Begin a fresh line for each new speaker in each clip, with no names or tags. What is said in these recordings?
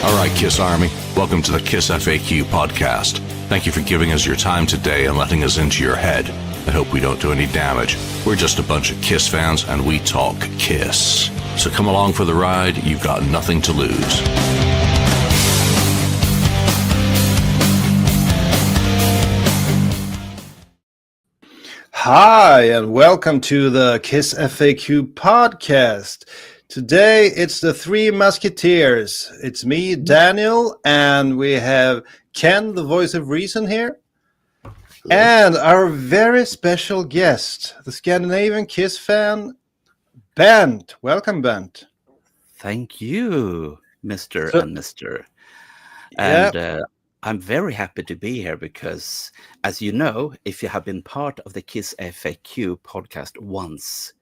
All right, Kiss Army, welcome to the KissFAQ podcast. Thank you for giving us your time today and letting us into your head. I hope we don't do any damage. We're just a bunch of Kiss fans and we talk Kiss. So come along for the ride, you've got nothing to lose.
Hi, and welcome to the KissFAQ podcast. Today, it's the Three Musketeers. It's me, Daniel, and we have Ken, the voice of reason here. Hello. And our very special guest, the Scandinavian Kiss fan, Bernt. Welcome, Bernt.
Thank you, Mr. and Mr. And I'm very happy to be here because, as you know, if you have been part of the KissFAQ podcast once,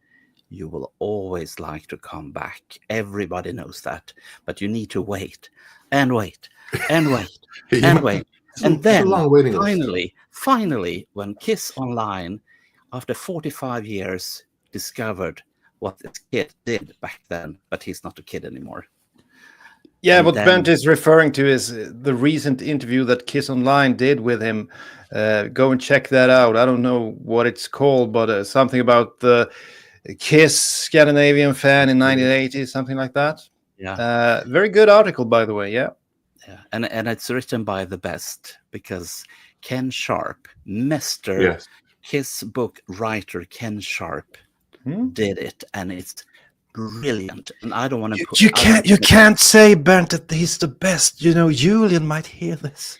you will always like to come back. Everybody knows that. But you need to wait and wait and wait and wait. And then finally, when Kiss Online, after 45 years, discovered what this kid did back then, but he's not a kid anymore.
Yeah, and what Bernt is referring to is the recent interview that Kiss Online did with him. Go and check that out. I don't know what it's called, but something about the Kiss Scandinavian fan in 1980, something like that.
Yeah.
Very good article, by the way. Yeah.
And it's written by the best because Ken Sharp, Mr. Kiss book writer Ken Sharp did it, and it's brilliant. And I don't want to put...
You can't say, Bernt, that he's the best. You know, Julian might hear this.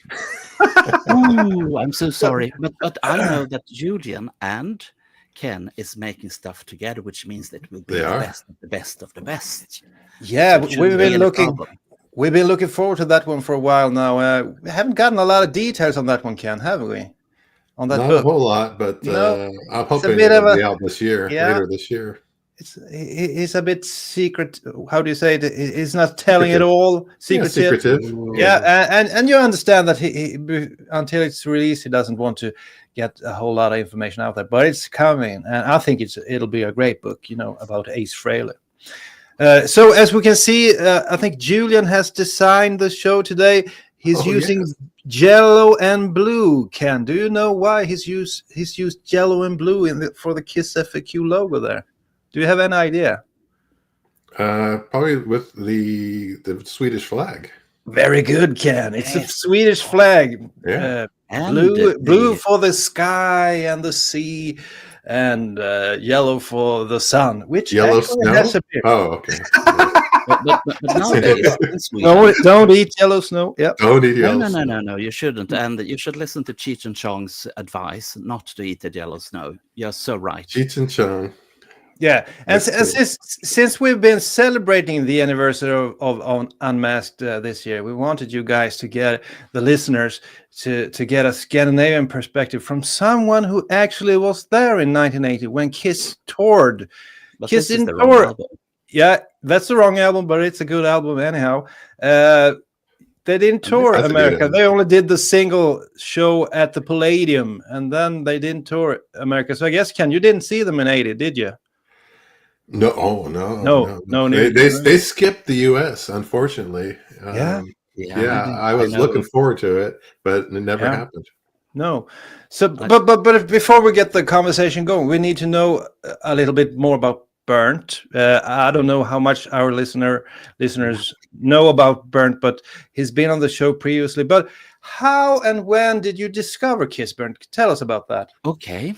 Oh, I'm so sorry. But I know that Julian and Ken is making stuff together, which means that it will be the best of the best.
Yeah, so we've been looking forward to that one for a while now. We haven't gotten a lot of details on that one, Ken, have we? On that
Not
book.
A whole lot, but I'm hoping it'll be out this year, later this year.
It's a bit secret. How do you say it? He's not telling it all.
Secretive.
Yeah, and you understand that he until it's released, he doesn't want to get a whole lot of information out there. But it's coming, and I think it'll be a great book, you know, about Ace Frehley. So as we can see, I think Julian has designed the show today. He's using yellow and blue. Ken, do you know why he's used yellow and blue for the KissFAQ logo there? Do you have any idea?
Probably with the Swedish flag.
Very good, Ken. It's a Swedish flag.
Yeah.
Blue for the sky and the sea, and yellow for the sun. Which
yellow snow? Oh, okay.
but nowadays,
don't eat yellow snow. Yep.
Don't eat yellow snow.
No, you shouldn't. And you should listen to Cheech and Chong's advice not to eat the yellow snow. You're so right.
Cheech and Chong.
Yeah, and since we've been celebrating the anniversary of Unmasked this year, we wanted you guys to get the listeners to get a Scandinavian perspective from someone who actually was there in 1980 when Kiss toured.
But
Kiss
this is
didn't
the wrong album.
Yeah, that's the wrong album, but it's a good album anyhow. They didn't tour America. They only did the single show at the Palladium, and then they didn't tour America. So I guess, Ken, you didn't see them in 80, did you?
No. They skipped the U.S. unfortunately. I was looking forward to it, but it never happened.
No. So, but before we get the conversation going, we need to know a little bit more about Bernt. I don't know how much our listeners know about Bernt, but he's been on the show previously. But how and when did you discover Kiss, Bernt? Tell us about that.
Okay.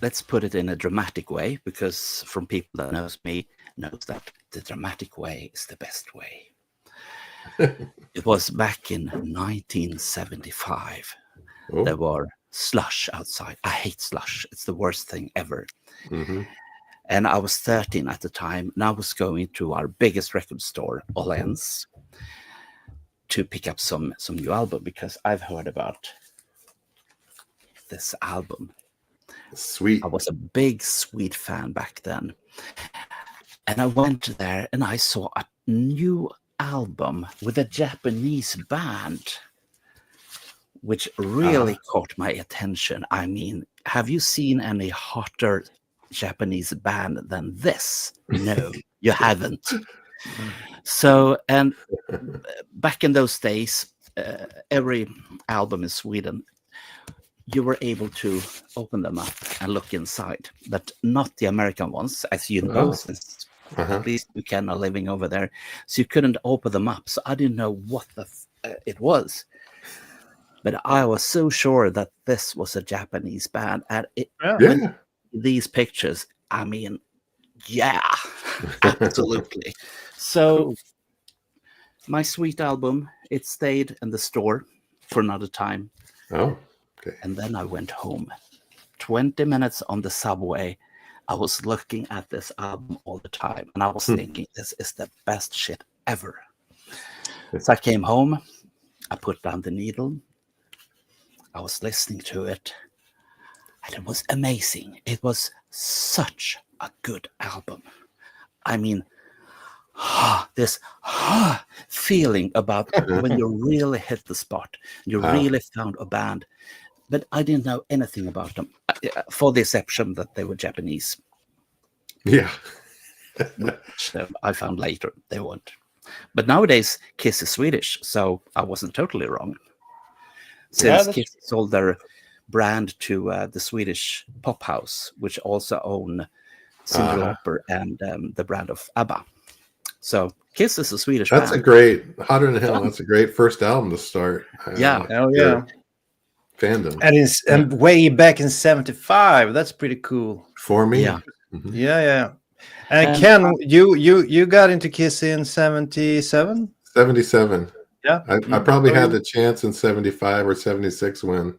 Let's put it in a dramatic way, because from people that knows me, knows that the dramatic way is the best way. It was back in 1975. Oh. There were slush outside. I hate slush. It's the worst thing ever.
Mm-hmm.
And I was 13 at the time, and I was going to our biggest record store, Åhléns, to pick up some new album, because I've heard about this album.
Sweet.
I was a big Sweet fan back then. And I went there and I saw a new album with a Japanese band, which really caught my attention. I mean, have you seen any hotter Japanese band than this? No, you haven't. So, and back in those days, every album in Sweden, you were able to open them up and look inside, but not the American ones, as you know, since at least you can are living over there. So you couldn't open them up. So I didn't know what it was. But I was so sure that this was a Japanese band. And these pictures, I mean, yeah, absolutely. So my sweet album, it stayed in the store for another time.
Oh, okay.
And then I went home. 20 minutes on the subway, I was looking at this album all the time. And I was thinking, this is the best shit ever. So I came home. I put down the needle. I was listening to it. And it was amazing. It was such a good album. I mean, this feeling about when you really hit the spot. You really found a band. But I didn't know anything about them, for the exception that they were Japanese.
Yeah.
Which I found later they weren't. But nowadays, Kiss is Swedish, so I wasn't totally wrong. Since Kiss sold their brand to the Swedish pop house, which also own Cyndi Lauper and the brand of ABBA. So Kiss is a Swedish band.
That's a great, Hotter Than Hell, that's a great first album to start. Fandom.
And way back in 75, that's pretty cool.
For me?
Yeah. Yeah. And Ken, you got into Kiss in 77?
77.
Yeah.
I probably had the chance in 75 or 76 when,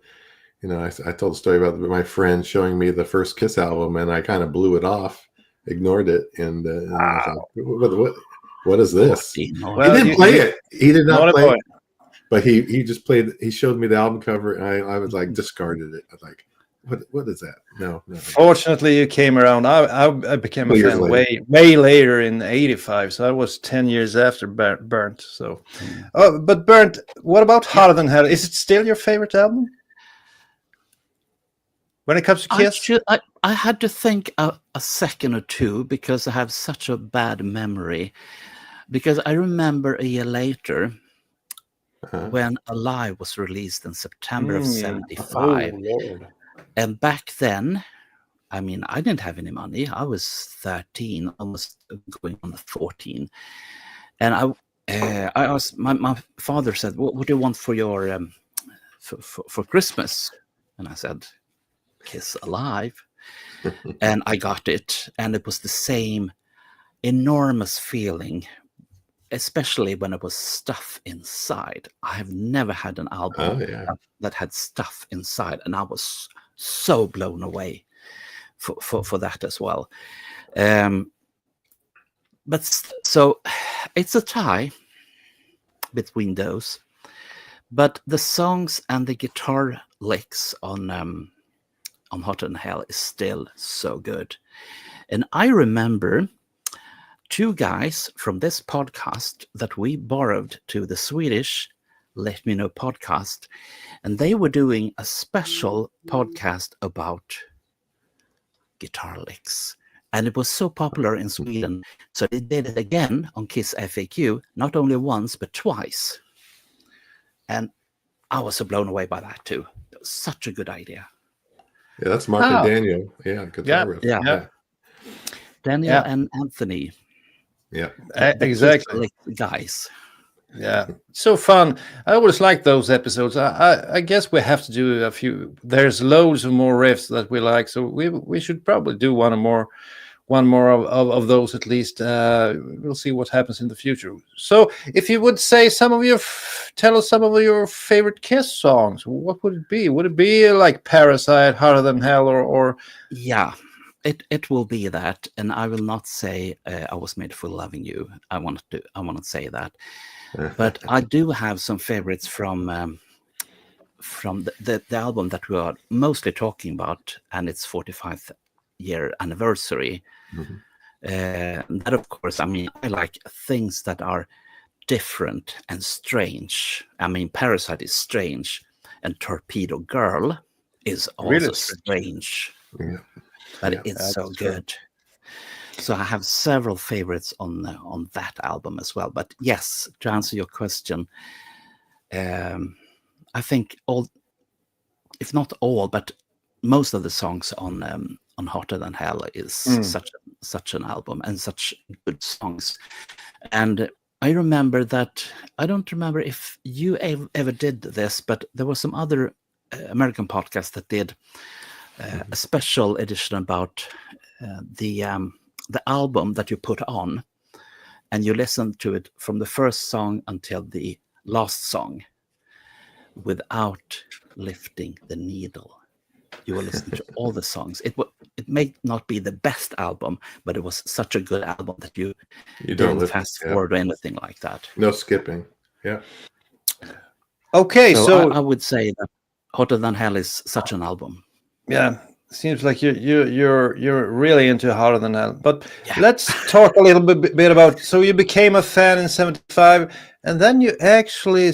I told a story about my friend showing me the first Kiss album and I kind of blew it off, ignored it. And I thought, what is this?
Well,
he didn't play it. He did not play it. But he just played, he showed me the album cover and I was like, discarded it. I was like, what is that? No.
Fortunately, you came around. I became a fan way later in 85, so I was 10 years after Bernt. So, but Bernt, what about Hotter Than Hell? Is it still your favorite album when it comes to Kiss?
I had to think a second or two because I have such a bad memory. Because I remember a year later when Alive was released in September of 75.
Oh, Lord.
And back then, I mean, I didn't have any money. I was 13, almost going on 14. And I asked, my father said, what do you want for your for Christmas? And I said, Kiss Alive. And I got it. And it was the same enormous feeling, especially when it was stuff inside. I have never had an album that had stuff inside. And I was so blown away for that as well. But so it's a tie between those. But the songs and the guitar licks on Hotter Than Hell is still so good. And I remember two guys from this podcast that we borrowed to the Swedish Let Me Know podcast, and they were doing a special podcast about guitar licks. And it was so popular in Sweden, so they did it again on KissFAQ, not only once, but twice. And I was so blown away by that too. It was such a good idea.
Yeah, that's Mark and Daniel. Yeah, guitar riff.
Yeah. Daniel and Anthony.
Yeah,
exactly.
Guys.
Yeah, so fun. I always like those episodes. I guess we have to do a few. There's loads of more riffs that we like, so we should probably do one more of those at least. We'll see what happens in the future. So, if you would say tell us some of your favorite Kiss songs, what would it be? Would it be like Parasite, Hotter Than Hell, or?
Yeah. It will be that, and I will not say I Was Made for Loving You. I want to say that, but I do have some favorites from the album that we are mostly talking about, and its 45th year anniversary. Mm-hmm. That, of course, I mean, I like things that are different and strange. I mean, Parasite is strange, and Torpedo Girl is also
really
strange.
Yeah.
But it's so good. So I have several favorites on that album as well. But yes, to answer your question, I think if not all, but most of the songs on Hotter Than Hell is such an album and such good songs. And I remember that, I don't remember if you ever did this, but there was some other American podcast that did a special edition about the album that you put on, and you listen to it from the first song until the last song without lifting the needle. You will listen to all the songs. It may not be the best album, but it was such a good album that you don't fast forward or anything like that.
No skipping. Yeah.
Okay, so
I would say that Hotter Than Hell is such an album.
Yeah, seems like you're really into Hotter Than Hell. But let's talk a little bit about. So you became a fan in '75, and then you actually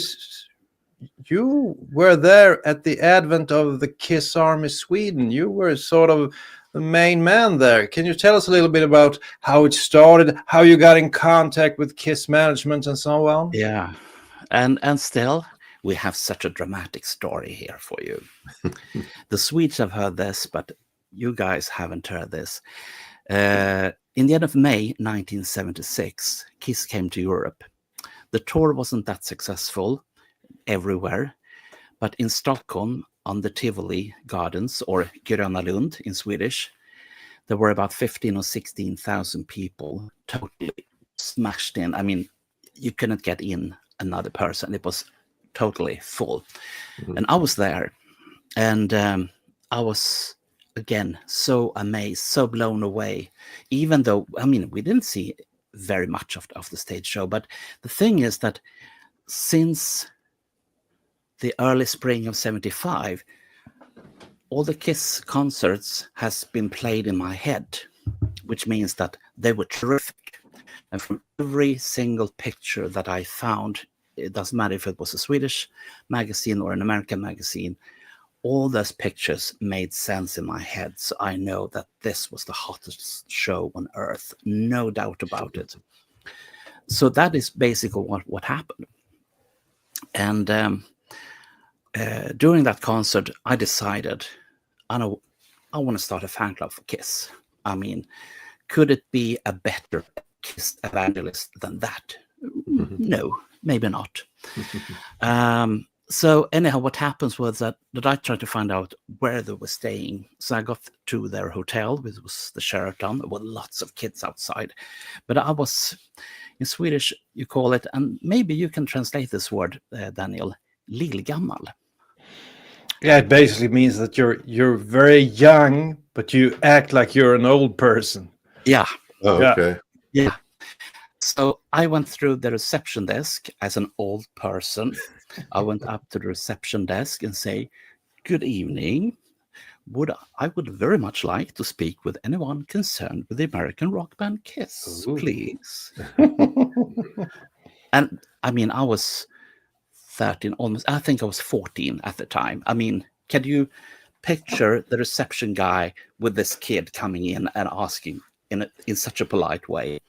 you were there at the advent of the Kiss Army Sweden. You were sort of the main man there. Can you tell us a little bit about how it started, how you got in contact with Kiss management, and so on?
Yeah, and still. We have such a dramatic story here for you. The Swedes have heard this, but you guys haven't heard this. In the end of May 1976, Kiss came to Europe. The tour wasn't that successful everywhere, but in Stockholm, on the Tivoli Gardens, or Gröna Lund in Swedish, there were about 15 or 16,000 people totally smashed in. I mean, you couldn't get in another person. It was totally full. And I was there, and I was again so amazed, so blown away, even though, I mean, we didn't see very much of the stage show. But the thing is that since the early spring of '75, all the Kiss concerts has been played in my head, which means that they were terrific. And from every single picture that I found, it doesn't matter if it was a Swedish magazine or an American magazine, all those pictures made sense in my head. So I know that this was the hottest show on earth, no doubt about it. So that is basically what happened. And during that concert, I decided, I want to start a fan club for Kiss. I mean, could it be a better Kiss evangelist than that? No. Maybe not. So anyhow, what happens was that I tried to find out where they were staying. So I got to their hotel, which was the Sheraton. There were lots of kids outside. But I was, in Swedish, you call it, and maybe you can translate this word, Daniel, lillgammal.
Yeah, it basically means that you're very young, but you act like you're an old person.
Yeah.
Oh, okay.
Yeah. So I went through the reception desk as an old person. I went up to the reception desk and say, "Good evening. I would very much like to speak with anyone concerned with the American rock band Kiss, please." And I mean, I was 13, almost. I think I was 14 at the time. I mean, can you picture the reception guy with this kid coming in and asking in such a polite way?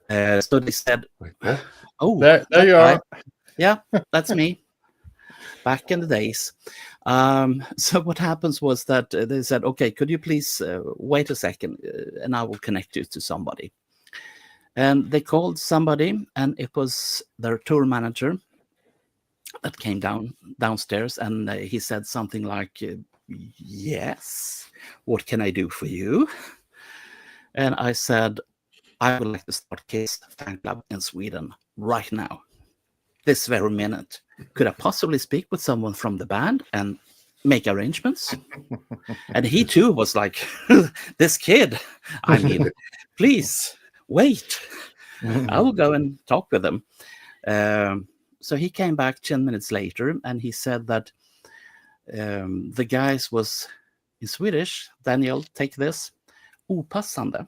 So they said, "Oh,
there you are."
Yeah, that's me. Back in the days. So what happens was that they said, "Okay, could you please wait a second, and I will connect you to somebody." And they called somebody, and it was their tour manager that came downstairs, and he said something like, "Yes, what can I do for you?" And I said, "I would like to start Kiss fan club in Sweden right now, this very minute. Could I possibly speak with someone from the band and make arrangements?" And he too was like, "This kid, I mean, please wait. I will go and talk with them." So he came back 10 minutes later, and he said that the guys was, in Swedish, Daniel, take this, opassande,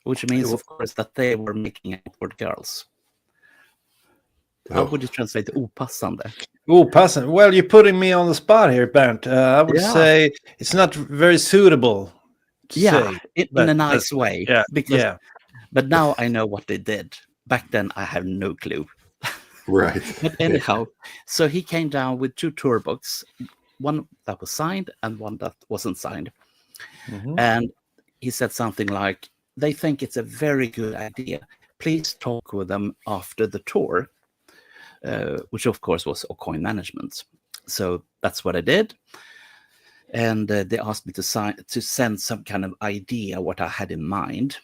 which means, of course, that they were making out with girls. How would you translate opassande?
Opassande. Well, you're putting me on the spot here, Bernt. I would say it's not very suitable to
Yeah,
say.
in a nice way.
Yeah,
Because,
yeah.
but now I know what they did. Back then, I have no clue.
Right.
But anyhow, so he came down with 2 tour books, one that was signed and one that wasn't signed.
Mhm.
And he said something like, they think it's a very good idea. Please talk with them after the tour, which of course was O'Coin Management. So that's what I did. And they asked me to send some kind of idea what I had in mind,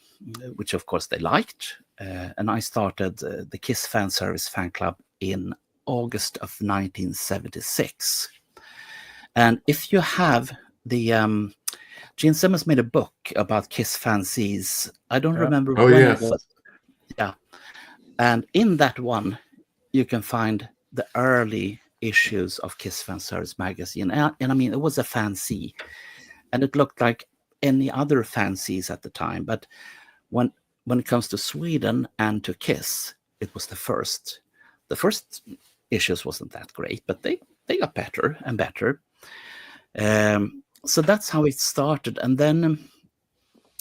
which of course they liked. And I started the Kiss Fan Service fan club in August of 1976. And if you have the Gene Simmons made a book about Kiss fancies. I don't remember
Oh,
when
yes.
it was. Yeah. And in that one, you can find the early issues of Kiss Fan Service magazine. And I mean, it was a fancy. And it looked like any other fancies at the time. But when it comes to Sweden and to Kiss, it was the first. The first issues wasn't that great, but they got better and better. So that's how it started. And then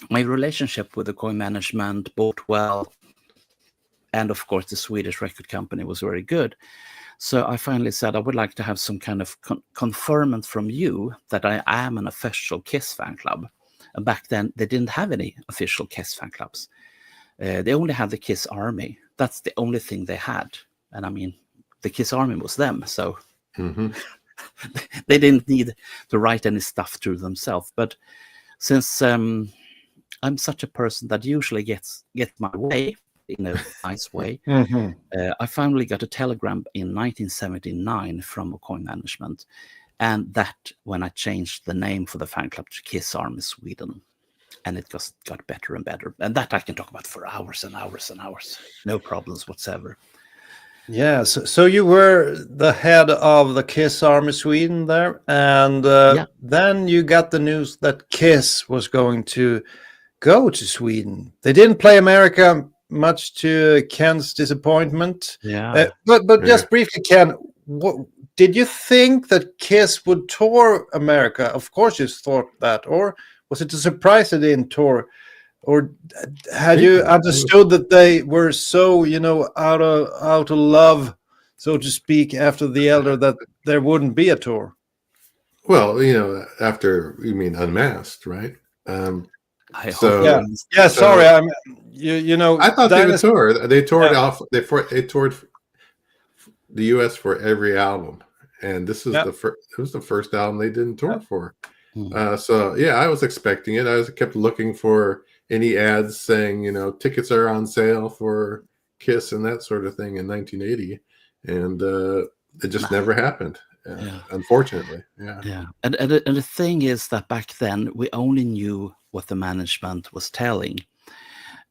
my relationship with the O'Coin Management bought well. And of course, the Swedish record company was very good. So I finally said, I would like to have some kind of confirmation from you that I am an official Kiss fan club. And back then, they didn't have any official Kiss fan clubs. They only had the Kiss Army. That's the only thing they had. And I mean, the Kiss Army was them. So they didn't need to write any stuff through themselves. But since I'm such a person that usually gets my way in a nice way, I finally got a telegram in 1979 from O'Coin Management. And that when I changed the name for the fan club to Kiss Army Sweden. And it just got better and better. And that I can talk about for hours and hours and hours. No problems whatsoever.
Yeah, so you were the head of the Kiss Army Sweden there, and then you got the news that Kiss was going to go to Sweden. They didn't play America, much to Ken's disappointment.
Yeah.
But just briefly, Ken, did you think that Kiss would tour America? Of course you thought that, or was it a surprise they didn't tour? Or had you understood that they were so, out of love, so to speak, after the Elder, that there wouldn't be a tour?
Well, after, you mean Unmasked, right?
I
so
hope
yeah. Sorry, I
thought they would tour. They toured off. They toured the U.S. for every album, and this is the first. It was the first album they didn't tour for. So yeah, I was expecting it. I kept looking for any ads saying, tickets are on sale for Kiss and that sort of thing in 1980, and it just never happened. Unfortunately.
Yeah. And the thing is that back then we only knew what the management was telling,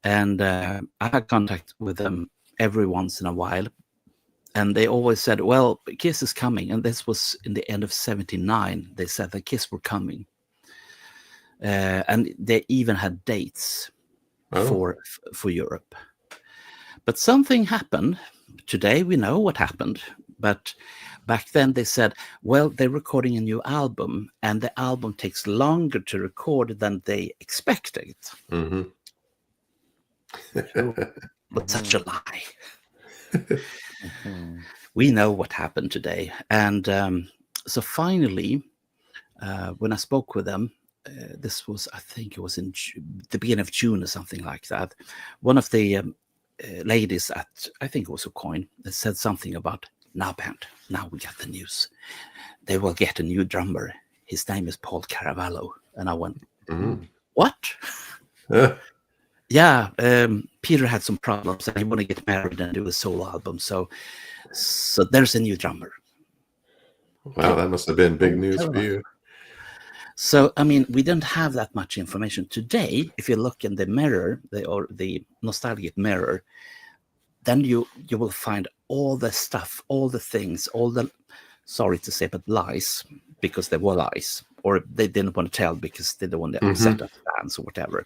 and I had contact with them every once in a while, and they always said, well, Kiss is coming. And this was in the end of 79. They said that Kiss were coming. And they even had dates for Europe. But something happened. Today we know what happened. But back then they said, well, they're recording a new album, and the album takes longer to record than they expected. But such a lie. We know what happened today. And so finally, when I spoke with them, this was, I think it was in the beginning of June or something like that. One of the ladies at, I think it was O'Coin, said something about, now Bernt, now we got the news. They will get a new drummer. His name is Paul Caravallo. And I went, what? Yeah, Peter had some problems and he wanted to get married and do a solo album. So there's a new drummer.
Wow, that must have been big news for you.
So, I mean, we didn't have that much information. Today, if you look in the mirror, the nostalgic mirror, then you will find all the stuff, all the things, all the, sorry to say, but lies, because they were lies, or they didn't want to tell because they don't want to upset the fans or whatever.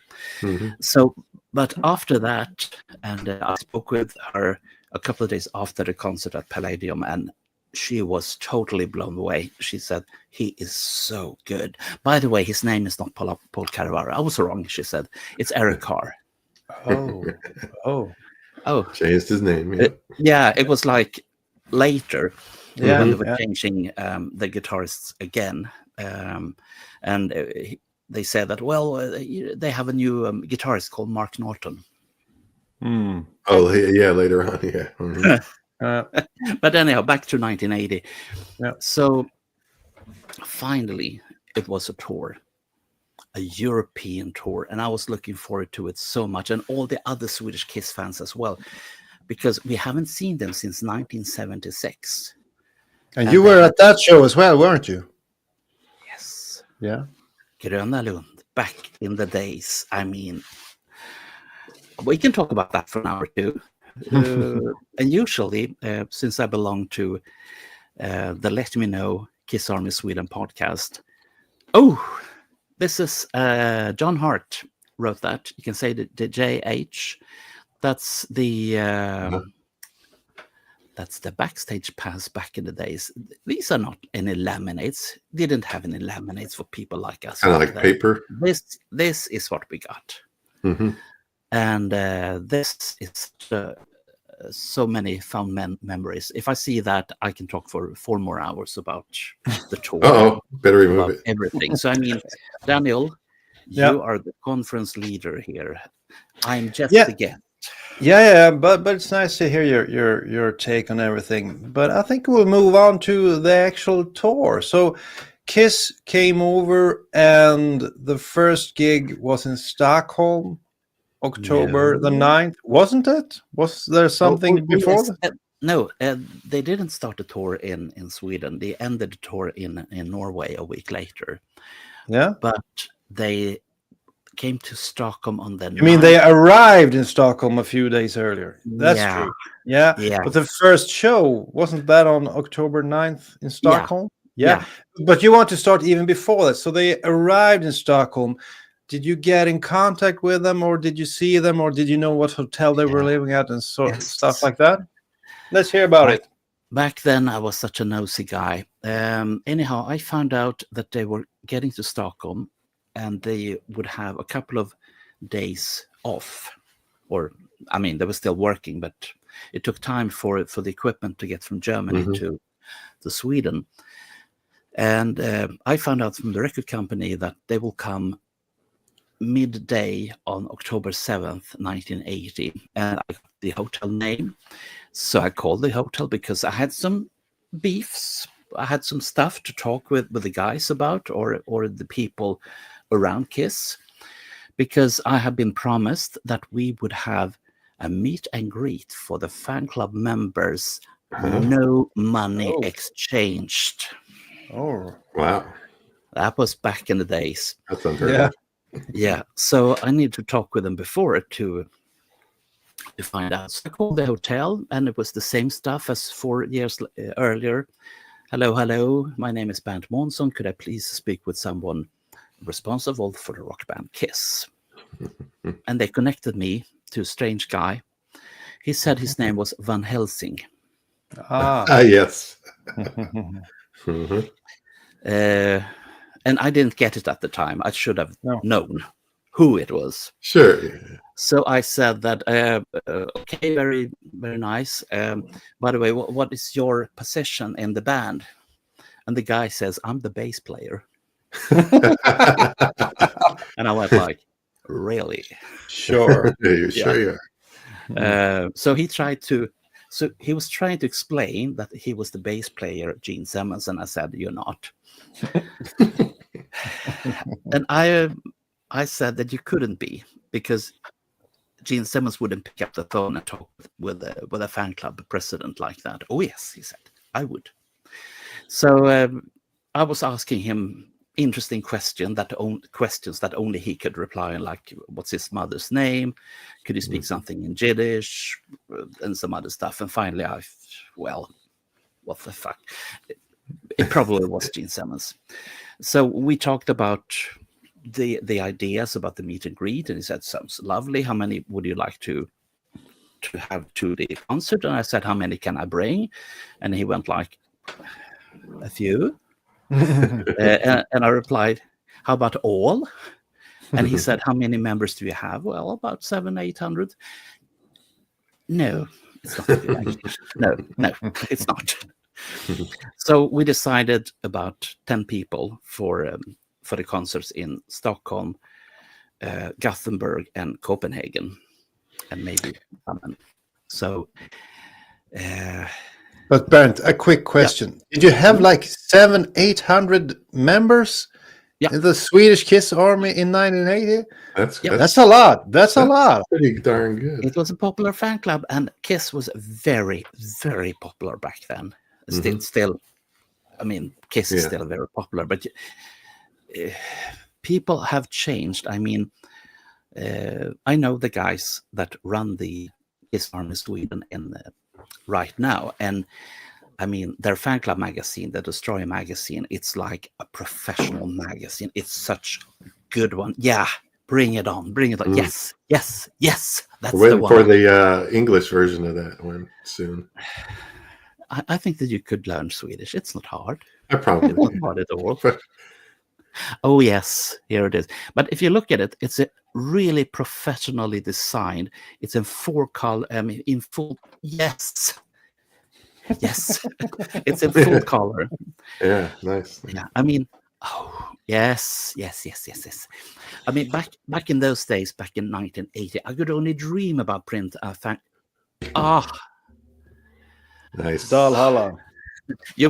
So, but after that, and I spoke with her a couple of days after the concert at Palladium, and she was totally blown away. She said, he is so good. By the way, his name is not Paul Caravaro. I was wrong, she said. It's Eric Carr.
Oh.
Changed his name.
Yeah, it was like later when they were
Yeah.
changing the guitarists again. And they said that, well, they have a new guitarist called Mark Norton.
Oh, yeah, later on, yeah. Mhm.
But anyhow, back to 1980.
Yeah.
So finally, it was a tour, a European tour, and I was looking forward to it so much, and all the other Swedish Kiss fans as well, because we haven't seen them since 1976.
And you were at that show as well, weren't you?
Yes.
Yeah.
Gröna Lund, back in the days. I mean, we can talk about that for an hour or two. And usually, since I belong to the Let Me Know Kiss Army Sweden podcast, this is John Hart wrote that. You can say the JH. That's the Backstage Pass back in the days. These are not any laminates. Didn't have any laminates for people like us.
Kind of like paper.
This is what we got.
Mm-hmm.
And this is so many fond memories. If I see that, I can talk for 4 more hours about the tour.
Better remove it.
Everything. So, I mean, Daniel,
Yeah.
you are the conference leader here. I'm just a guest.
Yeah, but it's nice to hear your take on everything. But I think we'll move on to the actual tour. So Kiss came over, and the first gig was in Stockholm, October the 9th, wasn't it? Was there something before
yes.
that?
No, they didn't start a tour in Sweden. They ended the tour in Norway a week later.
Yeah.
But they came to Stockholm on the
You mean they arrived in Stockholm a few days earlier? That's
Yeah.
true. Yeah.
Yeah.
But the first show, wasn't that on October 9th in Stockholm?
Yeah.
But you want to start even before that. So they arrived in Stockholm. Did you get in contact with them, or did you see them, or did you know what hotel they were living at and stuff like that? Let's hear about it.
Back then, I was such a nosy guy. Anyhow, I found out that they were getting to Stockholm, and they would have a couple of days off. Or, I mean, they were still working, but it took time for the equipment to get from Germany to Sweden. And I found out from the record company that they will come midday on October 7th, 1980. And I got the hotel name. So I called the hotel because I had some beefs. I had some stuff to talk with the guys about, or the people around Kiss, because I had been promised that we would have a meet and greet for the fan club members. No money exchanged.
Oh,
wow.
That was back in the days.
That's unheard of.
Yeah. So I need to talk with them before to find out. So I called the hotel, and it was the same stuff as 4 years earlier. Hello. My name is Bernt Månsson. Could I please speak with someone responsible for the rock band Kiss? And they connected me to a strange guy. He said his name was Van Helsing.
Yes.
And I didn't get it at the time. I should have known who it was.
Sure.
So I said that, okay, very, very nice. By the way, what is your position in the band? And the guy says, I'm the bass player. And I went like, really?
sure.
You're sure you are.
So he was trying to explain that he was the bass player, Gene Simmons, and I said, you're not. And I said that you couldn't be, because Gene Simmons wouldn't pick up the phone and talk with a fan club president like that. Oh yes, he said, I would. So I was asking him interesting questions that only he could reply on, like, what's his mother's name? Could he speak something in Yiddish? And some other stuff. And finally, what the fuck? It probably was Gene Simmons. So we talked about the ideas about the meet and greet, and he said, sounds lovely. How many would you like to have to the concert? And I said, how many can I bring? And he went like, A few. And I replied, how about all? And he said, how many members do you have? Well, about 700-800. No, it's not a good idea. No, it's not. So we decided about 10 people for the concerts in Stockholm, Gothenburg, and Copenhagen, and maybe Finland. So,
but Bernt, a quick question: Did you have like 700-800 members in the Swedish Kiss Army in 1980? That's a lot. That's a lot.
Pretty darn good.
It was a popular fan club, and Kiss was very, very popular back then. Still, I mean, Kiss is still very popular, but people have changed. I mean, I know the guys that run the Kiss Army Sweden right now, and I mean, their fan club magazine, the Destroyer magazine, it's like a professional magazine. It's such a good one. Yeah, bring it on. Yes. That's the one.
For the English version of that one soon.
I think that you could learn Swedish. It's not hard.
I probably
It's not hard at all. Oh, yes, here it is. But if you look at it, it's a really professionally designed. It's in full. Yes. It's in full color.
Yeah, nice.
Yeah, I mean, yes. I mean, back in those days, back in 1980, I could only dream about print.
Nice.
Dalhalla.
The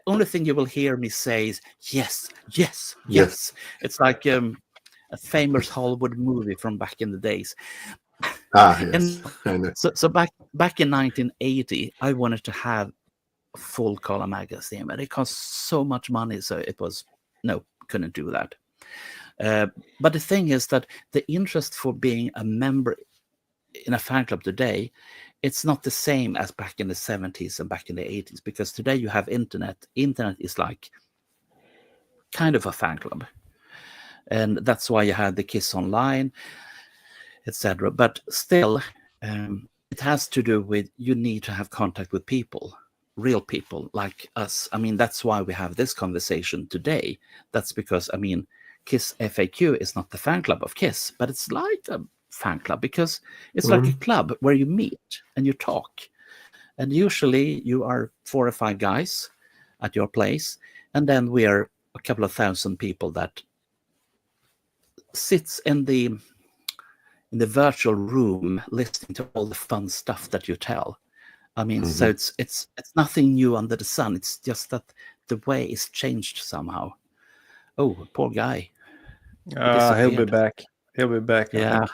only thing you will hear me say is yes. It's like a famous Hollywood movie from back in the days.
Yes.
And
I know.
so back in 1980, I wanted to have a full color magazine, but it cost so much money, so it was couldn't do that. But the thing is that the interest for being a member in a fan club today, it's not the same as back in the 70s and back in the 80s, because today you have internet. Internet is like kind of a fan club, and that's why you had the Kiss Online, etc. But still, it has to do with you need to have contact with people, real people like us. I mean, that's why we have this conversation today. That's because, I mean, KissFAQ is not the fan club of Kiss, but it's like a fan club because it's like a club where you meet and you talk. And usually you are 4 or 5 guys at your place, and then we are a couple of thousand people that sits in the virtual room listening to all the fun stuff that you tell. I mean, so it's nothing new under the sun. It's just that the way is changed somehow. Oh, poor guy.
He'll be back.
Yeah.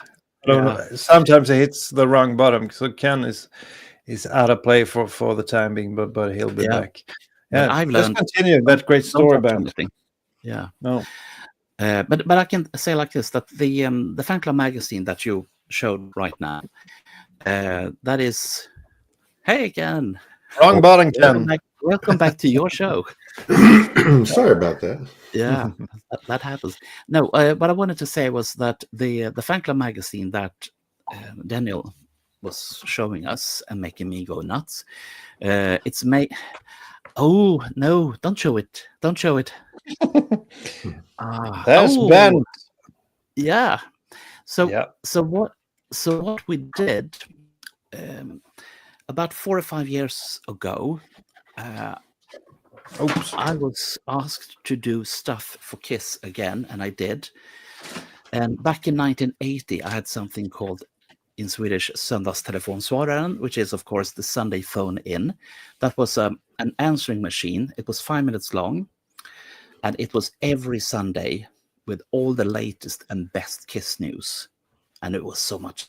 Sometimes he hits the wrong bottom. So Ken is out of play for the time being, but he'll be back. Yeah,
I've learned.
Let's continue that great story about it.
Yeah.
No.
But I can say like this, that the fan club magazine that you showed right now, that is, hey again,
Wrong bottom, Ken.
Welcome back to your show.
Sorry about that.
Yeah, that happens. No, what I wanted to say was that the fan club magazine that Daniel was showing us and making me go nuts. It's made. Oh no! Don't show it! Don't show it!
That's Bernt.
Yeah. So what we did about 4 or 5 years ago. I was asked to do stuff for Kiss again, and I did. And back in 1980, I had something called, in Swedish, Söndagstelefonssvararen, which is, of course, the Sunday phone in. That was an answering machine. It was 5 minutes long, and it was every Sunday with all the latest and best Kiss news. And it was so much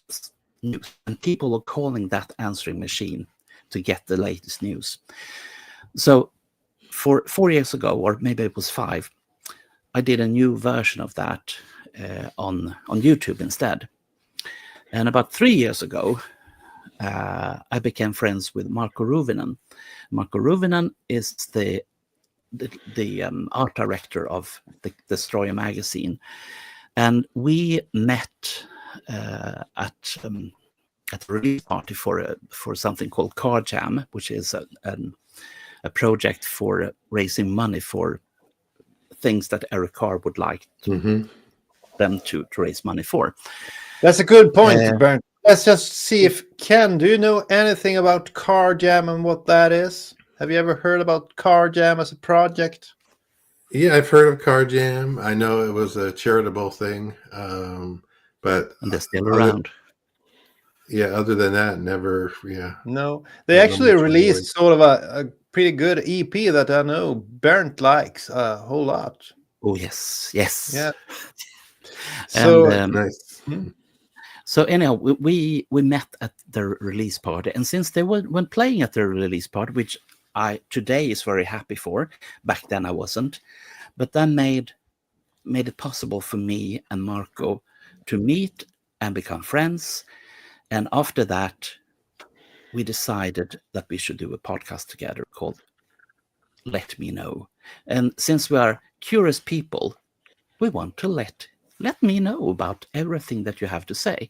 news. And people were calling that answering machine to get the latest news. So for 4 years ago, or maybe it was 5, I did a new version of that on YouTube instead. And about 3 years ago, I became friends with Marko Ruvinen. Marko Ruvinen is the art director of the Destroyer magazine. And we met at at the release party for something called Car Jam, which is a project for raising money for things that Eric Carr would like them to raise money for.
That's a good point, Bernt. Let's just see if Ken, do you know anything about Car Jam and what that is? Have you ever heard about Car Jam as a project?
Yeah, I've heard of Car Jam. I know it was a charitable thing, but
And they're still around.
Other than that, never. Yeah,
no. They actually released sort of a pretty good EP that I know Bernt likes a whole lot.
Oh yes.
Yeah.
So
nice.
So anyhow, we met at the release party, and since they weren't playing at the release party, which I today is very happy for, back then I wasn't, but that made it possible for me and Marco to meet and become friends. And after that, we decided that we should do a podcast together called Let Me Know. And since we are curious people, we want to let me know about everything that you have to say.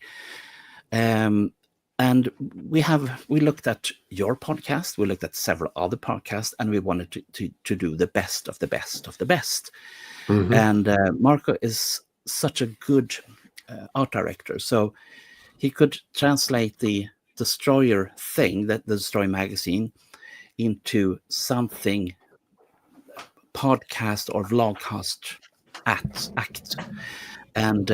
And we looked at your podcast, we looked at several other podcasts, and we wanted to do the best of the best of the best. And Marco is such a good art director, so he could translate the Destroyer thing, that the Destroyer magazine, into something podcast or vlogcast act. And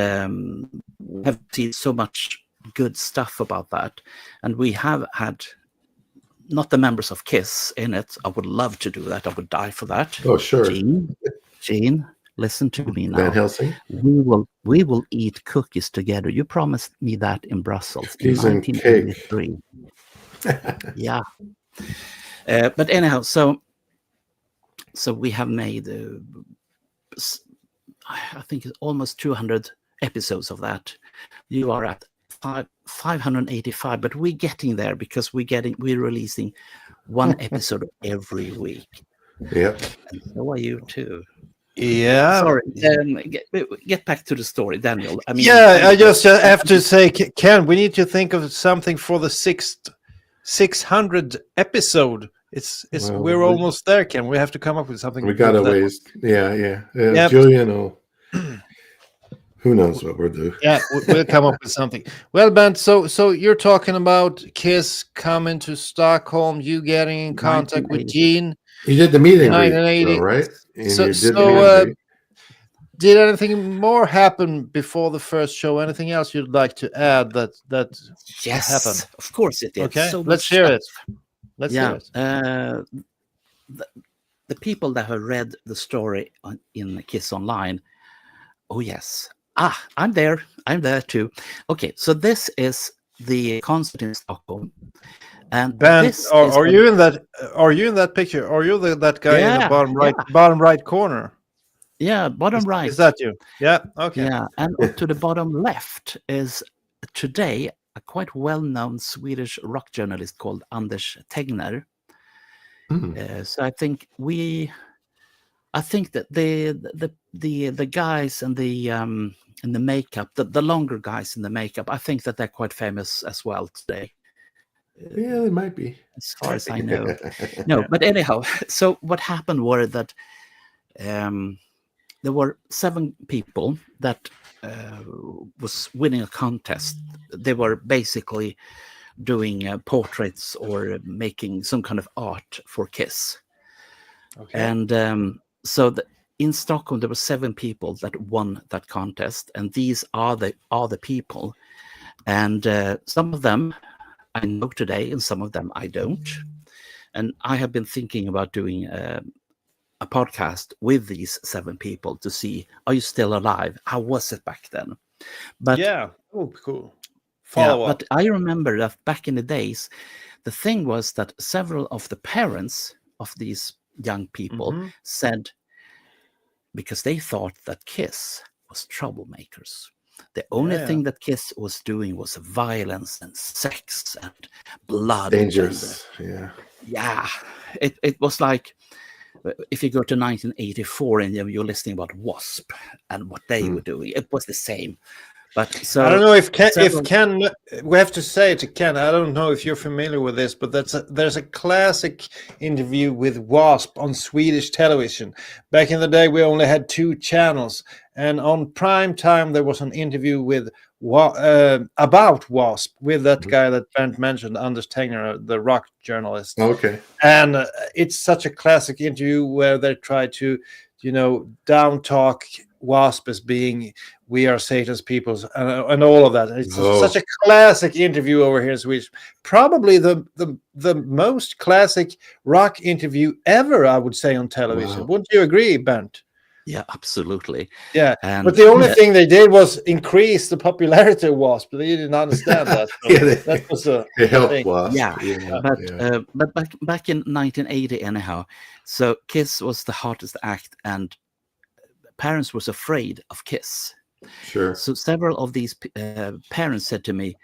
we have seen so much good stuff about that. And we have had not the members of Kiss in it. I would love to do that. I would die for that.
Oh, sure.
Gene, listen to me now.
Van Helsing?
We will eat cookies together. You promised me that in Brussels
Cookies
in
and
1983. Yeah. But anyhow, so we have made I think it's almost 200 episodes of that. You are at 585, but we're getting there because we're releasing one episode every week.
Yep.
And so are you too.
Yeah.
Sorry. Get back to the story, Daniel. I mean,
I just have to say, Ken, we need to think of something for the 600 episode. We're almost there, Ken. We have to come up with something.
We got a ways. Yeah. Yep. Julian will. Who knows what we'll do?
Yeah, we'll come up with something. Well, Ben, so you're talking about Kiss coming to Stockholm, you getting in contact with Gene.
You did the meeting, right? And
did anything more happen before the first show? Anything else you'd like to add that
yes,
happened?
Of course it did.
Okay,
so
let's hear it. Let's hear it.
The people that have read the story in Kiss Online, oh yes. I'm there too. Okay, so this is the concert in Stockholm. And
Ben, are you in that? Are you in that picture? Are you that guy in the bottom right corner?
Yeah, bottom right.
Is that you? Yeah. Okay.
Yeah, and to the bottom left is today a quite well-known Swedish rock journalist called Anders Tegner. So I think that the guys and the in the makeup, the longer guys in the makeup, I think that they're quite famous as well today.
Yeah, they might be,
as far as I know. No, but anyhow, so what happened was that there were 7 people that was winning a contest. They were basically doing portraits or making some kind of art for Kiss. Okay. And in Stockholm, there were 7 people that won that contest, and these are the people. And some of them I know today, and some of them I don't. And I have been thinking about doing a podcast with these 7 people to see, are you still alive? How was it back then? But
yeah, cool. Follow up.
But I remember that back in the days, the thing was that several of the parents of these young people said, because they thought that Kiss was troublemakers. The only thing that Kiss was doing was violence and sex and blood.
Dangerous,
Yeah. It was like, if you go to 1984 and you're listening about Wasp and what they were doing, it was the same. But so
I don't know if
several-
Ken, we have to say to Ken, I don't know if you're familiar with this, but there's a classic interview with Wasp on Swedish television. Back in the day, we only had 2 channels, and on prime time there was an interview with about Wasp with that guy that Bernt mentioned, Anders Tegner, the rock journalist.
Okay.
And it's such a classic interview where they try to, down talk Wasp as being we are Satan's peoples and all of that. It's such a classic interview over here in Sweden. Probably the most classic rock interview ever, I would say, on television.
Wow.
Wouldn't you agree, Bernt?
Yeah, absolutely.
Yeah,
And
but the only thing they did was increase the popularity of Wasp. But they didn't understand that. So that was
it helped
thing.
Wasp.
yeah, but back in 1980, anyhow. So Kiss was the hottest act, and parents was afraid of Kiss.
Sure.
So several of these parents said to me,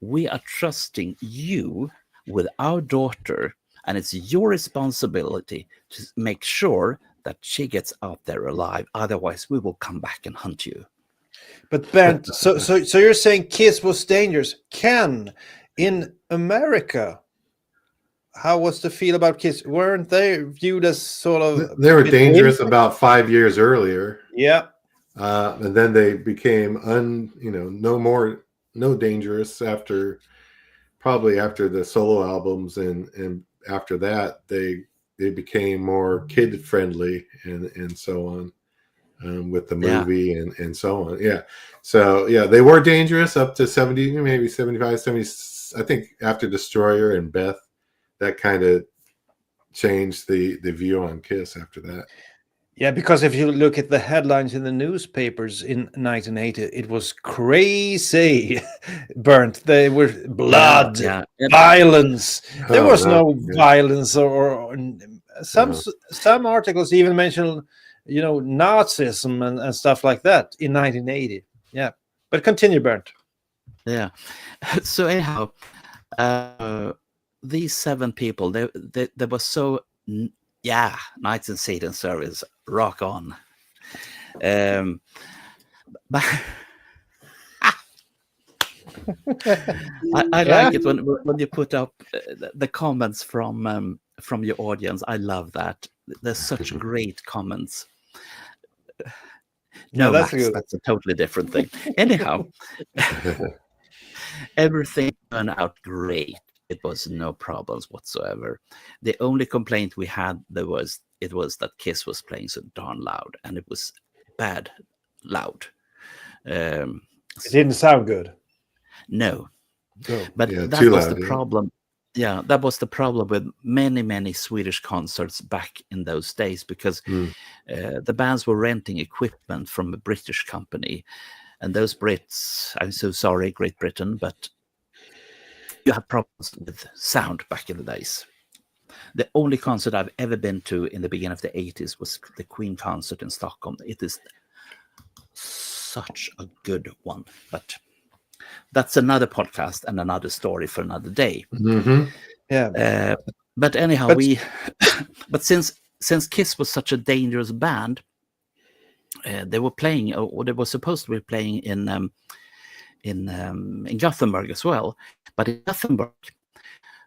"We are trusting you with our daughter, and it's your responsibility to make sure that she gets out there alive. Otherwise, we will come back and hunt you."
But Bernt, so you're saying Kiss was dangerous? Ken, in America, how was the feel about Kiss? Weren't they viewed as sort of?
They were dangerous about 5 years earlier.
Yeah.
And then they became no dangerous probably after the solo albums, and after that they became more kid friendly and so on, with the movie and so on. Yeah. So yeah, they were dangerous up to 70, maybe 75, 70. I think after Destroyer and Beth, that kind of changed the view on Kiss after that.
Yeah, because if you look at the headlines in the newspapers in 1980, it was crazy. Bernt. They were blood, violence. There was no violence or some articles even mentioned, Nazism and stuff like that in 1980. Yeah, but continue, Bernt.
Yeah. So anyhow, these 7 people, they were so. Knights in Satan service, rock on. But I like it when you put up the comments from your audience. I love that. There's such great comments. No, Max, that's a totally different thing. Anyhow, everything turned out great. It was no problems whatsoever. The only complaint we had was that Kiss was playing so darn loud, and it was bad loud.
It didn't sound good.
No, but that was
loud,
the problem. Yeah, that was the problem with many Swedish concerts back in those days, because the bands were renting equipment from a British company, and those Brits, I'm so sorry, Great Britain, but you have problems with sound back in the days. The only concert I've ever been to in the beginning of the 80s was the Queen concert in Stockholm. It is such a good one, but that's another podcast and another story for another day.
Mm-hmm.
Yeah.
But anyhow, but since Kiss was such a dangerous band, they were playing, or they were supposed to be playing in Gothenburg as well. But in Gothenburg,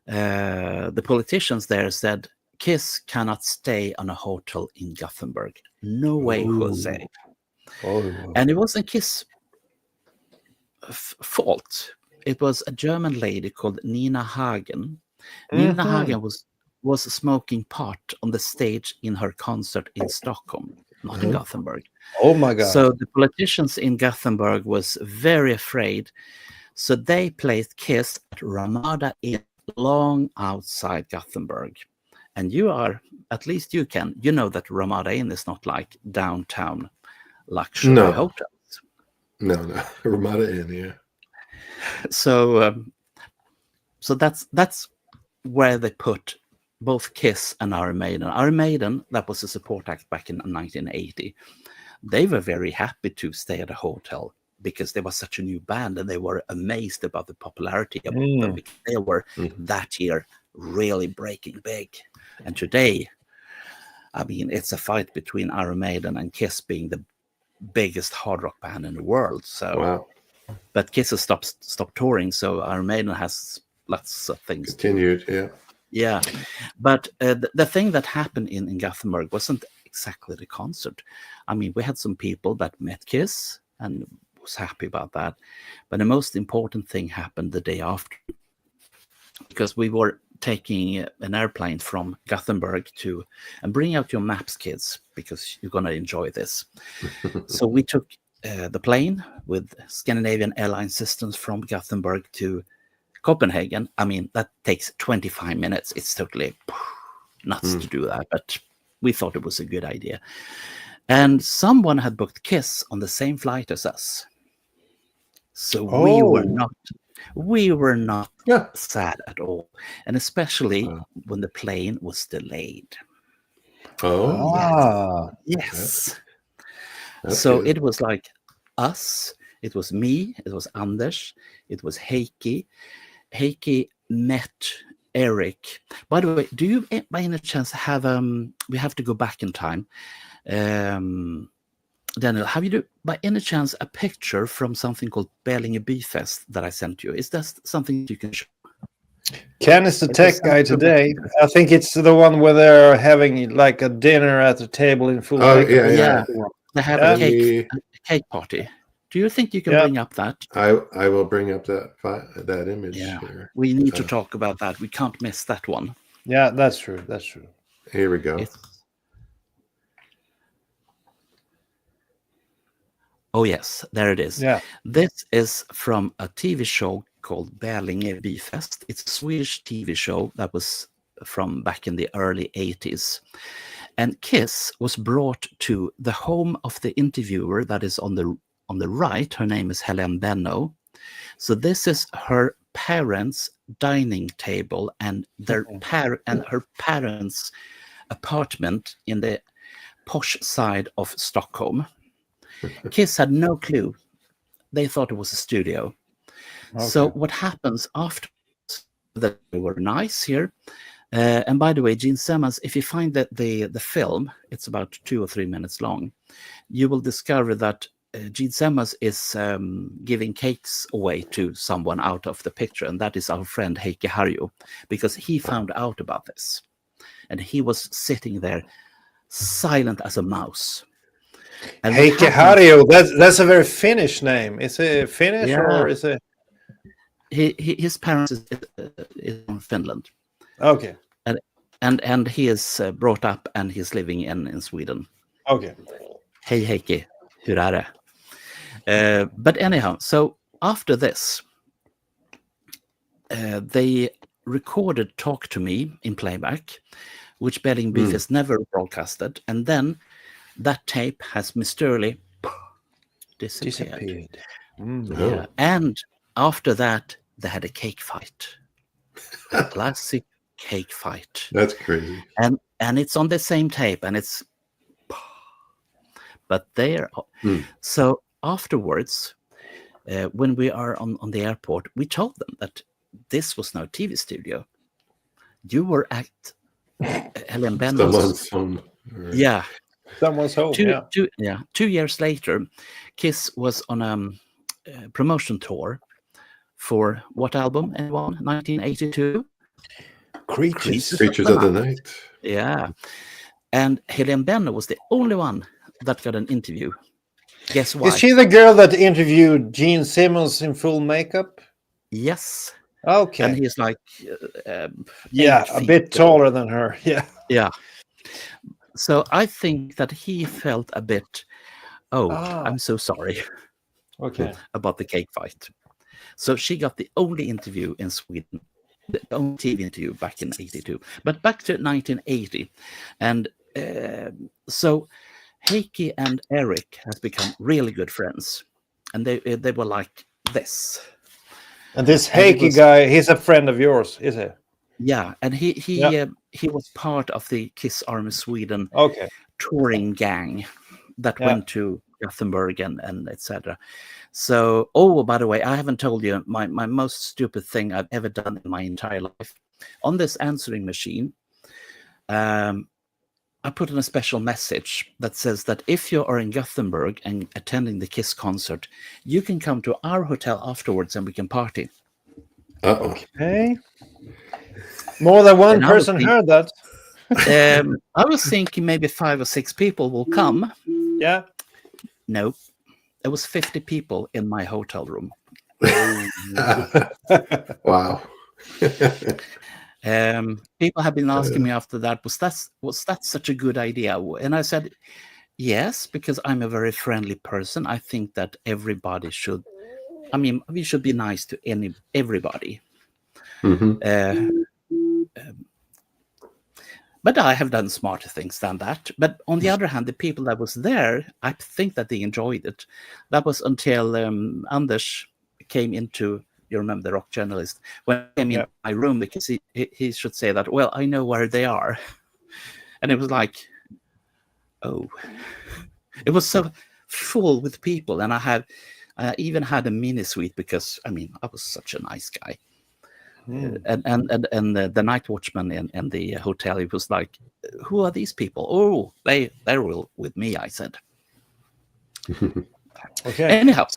the politicians there said Kiss cannot stay on a hotel in Gothenburg. No way, Jose. And it wasn't Kiss' fault. It was a German lady called Nina Hagen. Nina Hagen was smoking pot on the stage in her concert in Stockholm, not in Gothenburg.
Oh my God.
So the politicians in Gothenburg was very afraid. So they placed Kiss at Ramada Inn, long outside Gothenburg. And you know that Ramada Inn is not like downtown luxury hotels.
No, Ramada Inn, yeah.
So that's where they put both Kiss and Iron Maiden. Iron Maiden, that was a support act back in 1980. They were very happy to stay at a hotel because they were such a new band, and they were amazed about the popularity of them, because they were that year really breaking big. And today, I mean, it's a fight between Iron Maiden and Kiss being the biggest hard rock band in the world. So
wow.
But Kiss has stopped touring, so Iron Maiden has lots of things.
Continued, yeah.
Yeah, but the thing that happened in Gothenburg wasn't exactly the concert. I mean, we had some people that met Kiss and was happy about that. But the most important thing happened the day after, because we were taking an airplane from Gothenburg to, and bring out your maps, kids, because you're going to enjoy this. So we took the plane with Scandinavian airline systems from Gothenburg to Copenhagen. I mean, that takes 25 minutes. It's totally nuts to do that, but we thought it was a good idea. And someone had booked Kiss on the same flight as us. So we were not sad at all. And especially when the plane was delayed.
Oh.
Yes.
That's
So
good.
it was like us, it was me, it was Anders, it was Heikki. Heikki met Eric. By the way, do you by any chance have we have to go back in time. Daniel, have you by any chance a picture from something called Berlinge Byfest that I sent you? Is that something you can show?
Ken is the tech guy today. I think it's the one where they're having like a dinner at the table in full.
Yeah. They have a cake party. Do you think you can bring up that?
I will bring up that image here.
We need to talk about that. We can't miss that one.
Yeah, that's true. That's true.
Here we go.
Oh, yes, there it is.
Yeah.
This is from a TV show called Berlinge Byfest. It's a Swedish TV show that was from back in the early 80s. And Kiss was brought to the home of the interviewer that is on the right. Her name is Helene Benno. So this is her parents' dining table and her parents' apartment in the posh side of Stockholm. Kiss had no clue. They thought it was a studio. Okay. So what happens after that, they were nice here. And by the way, Gene Simmons, if you find that the film, it's about 2 or 3 minutes long, you will discover that Gene Simmons is giving cakes away to someone out of the picture, and that is our friend Heikki Harju, because he found out about this. And he was sitting there silent as a mouse. And
Heikki Harju, that's a very Finnish name. Is it Finnish or is it?
His parents is from Finland.
Okay.
And he is brought up and he's living in Sweden.
Okay.
Hey Heikki, hur är det? But anyhow, so after this, they recorded Talk to Me in playback, which Berlinge Byfest never broadcasted, and then that tape has mysteriously disappeared. Yeah. And after that, they had a cake fight. A classic cake fight.
That's crazy.
And it's on the same tape, and it's but there. So afterwards, when we are on the airport, we told them that this was no TV studio. You were at Helene Benno's
home.
Yeah.
Someone's home.
2 years later, Kiss was on a promotion tour for what album? Anyone? 1982.
Creatures
of the Night.
Yeah, and Helene Benno was the only one that got an interview. Guess why?
Is she the girl that interviewed Gene Simmons in full makeup?
Yes.
Okay.
And he's like,
a bit taller than her. Yeah.
Yeah. So I think that he felt a bit, I'm so sorry.
Okay.
About the cake fight. So she got the only interview in Sweden, the only TV interview back in 82. But back to 1980. And so Heikki and Eric has become really good friends. And they were like this.
And this Heikki guy, he's a friend of yours, is he?
Yeah, and he was part of the Kiss Army Sweden touring gang that went to Gothenburg and etc. So, by the way, I haven't told you my most stupid thing I've ever done in my entire life. On this answering machine, I put in a special message that says that if you are in Gothenburg and attending the Kiss concert, you can come to our hotel afterwards and we can party.
Okay. More than one person heard that.
I was thinking maybe 5 or 6 people will come.
Yeah.
No, there was 50 people in my hotel room.
Wow.
People have been asking me after that, was that such a good idea? And I said, yes, because I'm a very friendly person. I think that everybody should, we should be nice to everybody. But I have done smarter things than that. But on the other hand, the people that was there, I think that they enjoyed it. That was until Anders came into, you remember the rock journalist, when he came in my room, because he should say that, well, I know where they are. And it was like, oh, it was so full with people. And I even had a mini suite because, I was such a nice guy. And the night watchman in the hotel, he was like, who are these people? Oh, they're with me, I said.
Okay.
Anyhow,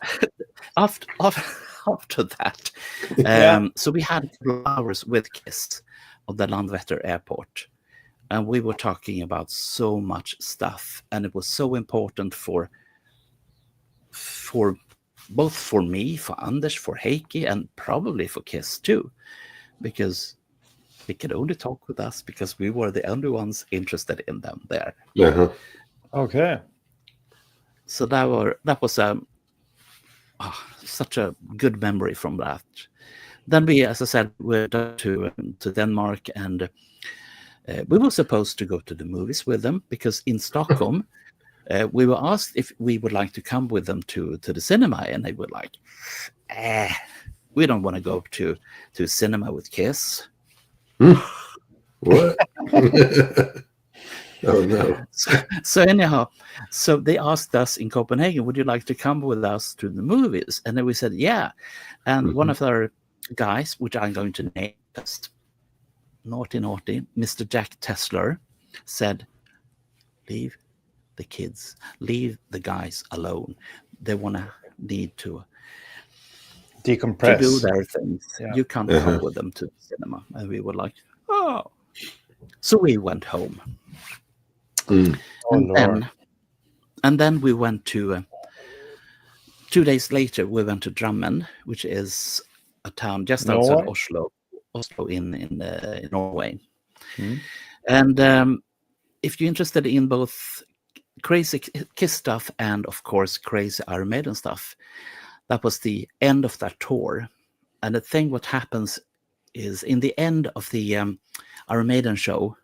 after that, so we had a couple of hours with Kiss at the Landvetter airport, and we were talking about so much stuff, and it was so important for both for me, for Anders, for Heikki, and probably for Kiss too, because they could only talk with us because we were the only ones interested in them there.
Okay.
So that was such a good memory from that. Then we, as I said, went to Denmark, and we were supposed to go to the movies with them because in Stockholm, we were asked if we would like to come with them to the cinema, and they were like, we don't want to go to cinema with Kiss.
What? Oh no.
So anyhow, so they asked us in Copenhagen, would you like to come with us to the movies? And then we said, yeah. And one of our guys, which I'm going to name, just naughty, Mr. Jack Tesler, said, leave the kids, leave the guys alone. They need to
decompress,
to do their things.
Yeah.
You can't come with them to the cinema. And we were like, oh. So we went home. And then we went to 2 days later. We went to Drammen, which is a town just outside Oslo in Norway. And if you're interested in both crazy Kiss stuff and, of course, crazy Iron Maiden stuff, that was the end of that tour. And the thing what happens is in the end of the Iron Maiden show,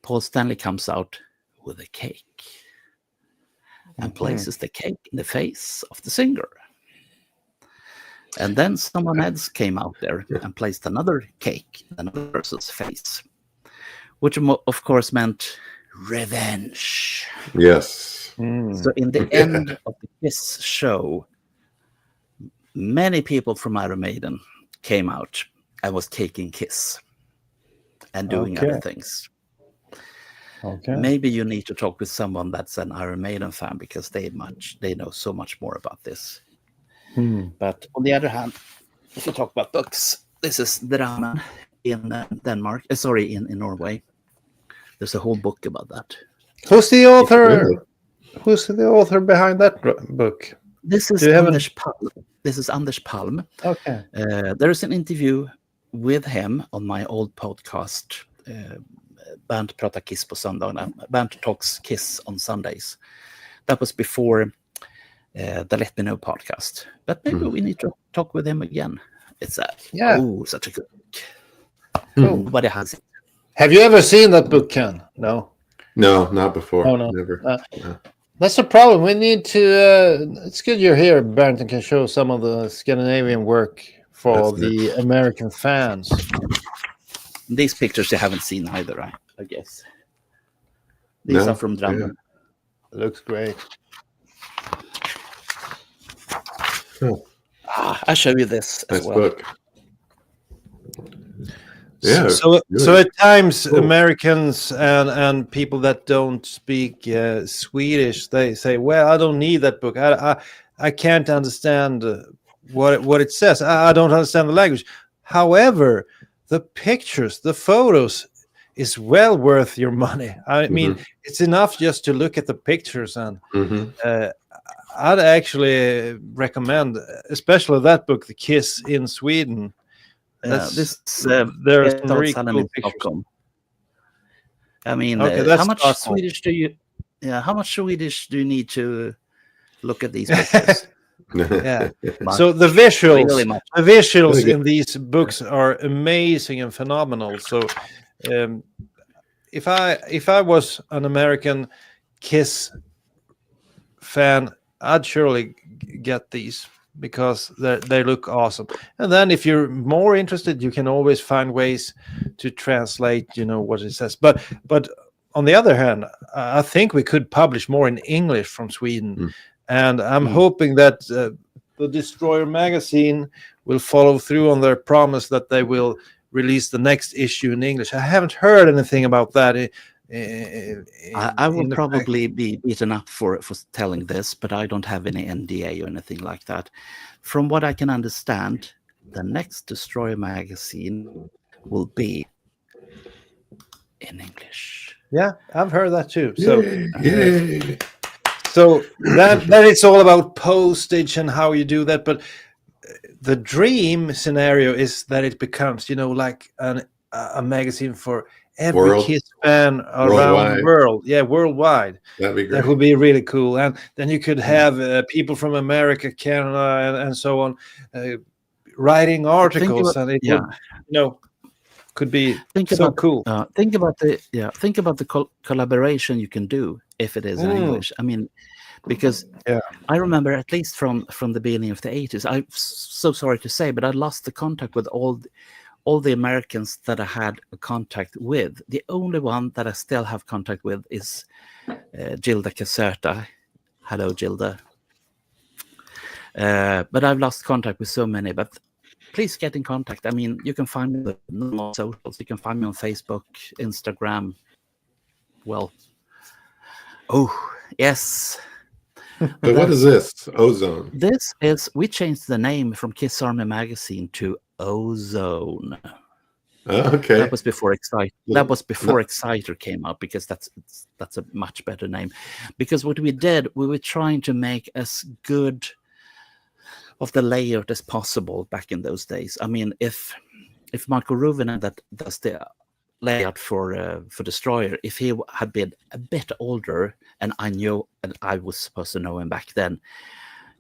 Paul Stanley comes out with a cake and places the cake in the face of the singer. And then someone else came out there and placed another cake in another person's face, which of course meant revenge.
Yes.
So in the end of the Kiss show, many people from Iron Maiden came out and was taking Kiss and doing other things. Maybe you need to talk with someone that's an Iron Maiden fan because they know so much more about this. But on the other hand, if you talk about books, this is Drammen in Denmark. In Norway. There's a whole book about that.
Who's the author? Who's the author behind that book?
This is Anders Palm. This is Anders Palm.
Okay.
There is an interview with him on my old podcast. Bernt pratar Kiss på söndagarna. Bernt talks Kiss on Sundays. That was before the Let Me Know podcast. But maybe we need to talk with him again. It's such a good book. Nobody has it.
Have you ever seen that book, Ken? No.
No, not before.
Oh, no.
Never.
That's a problem. We need to. It's good you're here, Bernt, and can show some of the Scandinavian work for the American fans.
These pictures you haven't seen either, I guess. These are from Drammen.
Yeah. Looks great.
I'll show you this as well.
Book. Yeah.
So at times
Cool.
Americans and people that don't speak Swedish, they say, "Well, I don't need that book. I can't understand what it says. I don't understand the language." However, the pictures, the photos, is well worth your money. I mean, it's enough just to look at the pictures, and I'd actually recommend, especially that book, The Kiss in Sweden. There are some really cool pictures.
Stockholm. I mean,
Okay,
how
that's
much
Stockholm.
Swedish do you? Yeah, how much Swedish do you need to look at these pictures?
Yeah.
Much.
So the
Really much.
visuals in these books are amazing and phenomenal. So if I was an American Kiss fan, I'd surely get these because they look awesome. And then if you're more interested, you can always find ways to translate, what it says. But on the other hand, I think we could publish more in English from Sweden. And I'm hoping that the Destroyer magazine will follow through on their promise that they will release the next issue in English. I haven't heard anything about that.
I will probably be beaten up for telling this, but I don't have any NDA or anything like that. From what I can understand, the next Destroyer magazine will be in English.
Yeah, I've heard that too.
Yay.
So that it's all about postage and how you do that. But the dream scenario is that it becomes, like a magazine for every Kiss fan around the world. Yeah, worldwide.
That'd be great.
That would be really cool. And then you could have people from America, Canada, and so on writing articles, and it would, could be cool.
Think about the collaboration you can do if it is in English. I mean, because I remember, at least from the beginning of the 80s, I'm so sorry to say, but I lost the contact with all the Americans that I had a contact with. The only one that I still have contact with is Gilda Caserta. Hello, Gilda. But I've lost contact with so many. But please get in contact. I mean, you can find me on socials. You can find me on Facebook, Instagram. Well, yes.
But what is this? Ozone.
This is, we changed the name from Kiss Army Magazine to Ozone.
Okay.
That was before Exciter. That was before Exciter came out, because that's a much better name. Because what we did, we were trying to make as good of the layout as possible back in those days. I mean, if Marco Ruvinen that does the layout for Destroyer, if he had been a bit older, and I knew, and I was supposed to know him back then,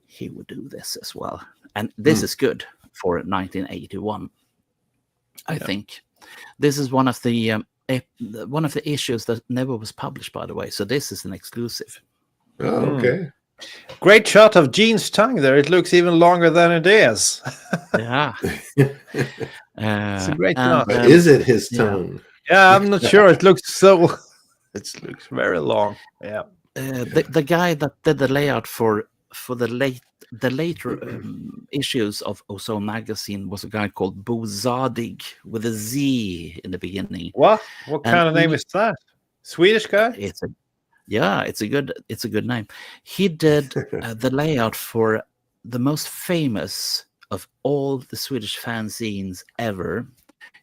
he would do this as well. And this is good for 1981. I think this is one of the issues that never was published, by the way. So this is an exclusive.
Oh, okay.
Great shot of Gene's tongue there. It looks even longer than it is.
Yeah.
It's a great shot.
Is it his tongue?
Yeah, I'm not sure. It looks very long. Yeah.
The guy that did the layout for the later issues of Ozone magazine was a guy called Bo Zadig with a Z in the beginning.
What kind of name is that? Swedish guy?
It's a good name. He did the layout for the most famous of all the Swedish fanzines ever.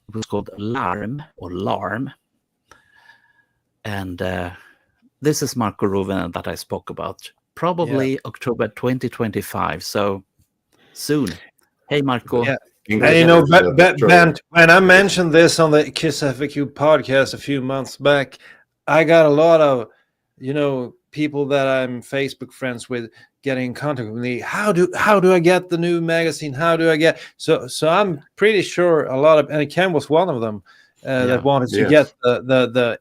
It was called Larm. And this is Marco Ruvinen that I spoke about. Probably October 2025. So soon. Hey, Marco.
Yeah. And Bernt, when I mentioned this on the KissFAQ podcast a few months back, I got a lot of, people that I'm Facebook friends with getting in contact with me. How do I get the new magazine? How do I get? So I'm pretty sure a lot of, and Ken was one of them that wanted to get the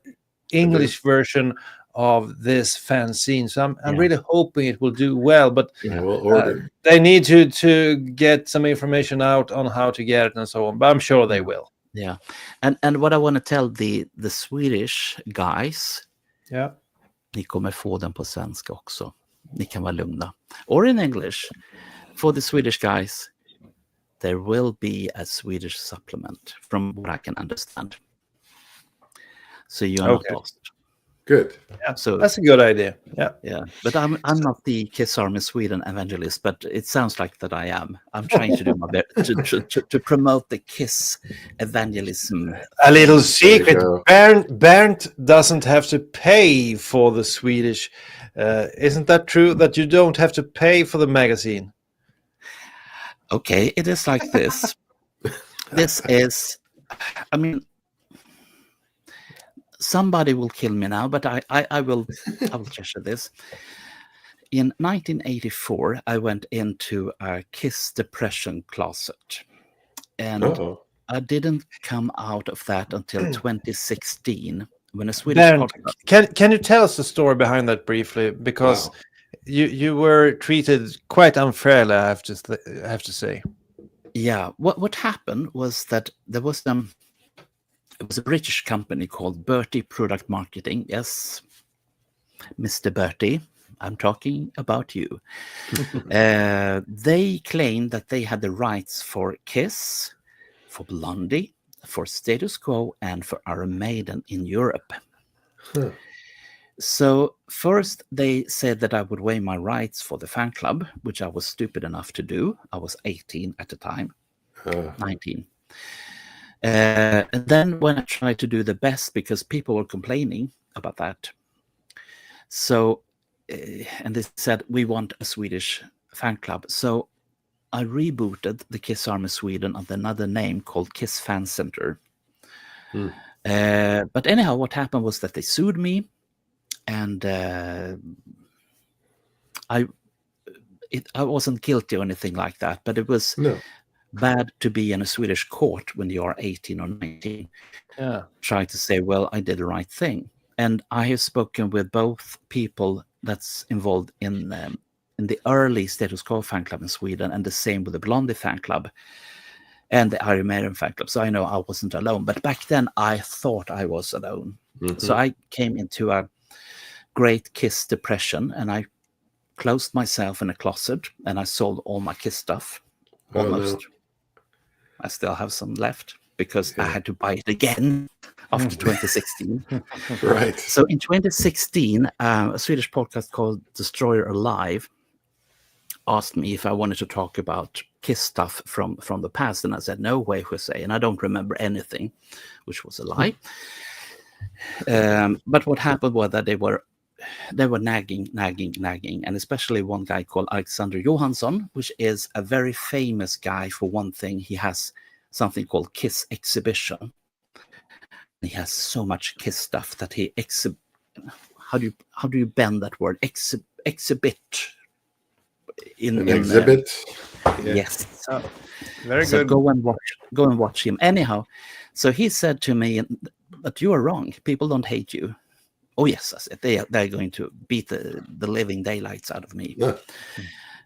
English version of this fanzine. So I'm really hoping it will do well, but
we'll order.
They need to get some information out on how to get it and so on, but I'm sure they will.
Yeah. And what I want to tell the Swedish guys, ni kommer få den på svenska också. Ni kan vara lugna. Or in English, for the Swedish guys, there will be a Swedish supplement, from what I can understand. So you are not lost.
Good.
Yeah,
So
that's a good idea.
yeah, but I'm not the Kiss Army Sweden evangelist, but it sounds like that I am. I'm trying to do my best to promote the Kiss evangelism.
A little
There
secret:
you
Bernt doesn't have to pay for the Swedish. Isn't that true? That you don't have to pay for the magazine?
Okay, it is like this. This is, I mean, somebody will kill me now, but I will treasure this. In 1984, I went into a Kiss depression closet, and I didn't come out of that until 2016, when a Swedish
Bernt,
podcast.
can you tell us the story behind that briefly? Because you were treated quite unfairly, I have to say.
Yeah, what happened was that there was it was a British company called Bertie Product Marketing. Yes, Mr. Bertie, I'm talking about you. They claimed that they had the rights for Kiss, for Blondie, for Status Quo, and for Iron Maiden in Europe. So first they said that I would waive my rights for the fan club, which I was stupid enough to do. I was 18 at the time, 19. And then when I tried to do the best, because people were complaining about that. So, and they said, we want a Swedish fan club. So I rebooted the Kiss Army Sweden under another name called Kiss Fan Center. But anyhow, what happened was that they sued me, and I wasn't guilty or anything like that, but it was bad to be in a Swedish court when you are 18 or 19. Try to say, well, I did the right thing. And I have spoken with both people that's involved in the early Status Quo fan club in Sweden, and the same with the Blondie fan club and the Iron Maiden fan club. So I know I wasn't alone. But back then I thought I was alone. So I came into a great Kiss depression, and I closed myself in a closet, and I sold all my Kiss stuff. Almost. I still have some left because I had to buy it again after 2016.
Right.
So in 2016, a Swedish podcast called Destroyer Alive asked me if I wanted to talk about Kiss stuff from the past, and I said, no way, Jose, and I don't remember anything, which was a lie. But what happened was that they were nagging, and especially one guy called Alexander Johansson, which is a very famous guy. For one thing, he has something called Kiss Exhibition. He has so much Kiss stuff that he how do you bend that word? Exhibit in
exhibit.
Yes.
Very
so
good.
Go and watch him. Anyhow, so he said to me, "But you are wrong. People don't hate you." Oh yes, I said, they're going to beat the living daylights out of me.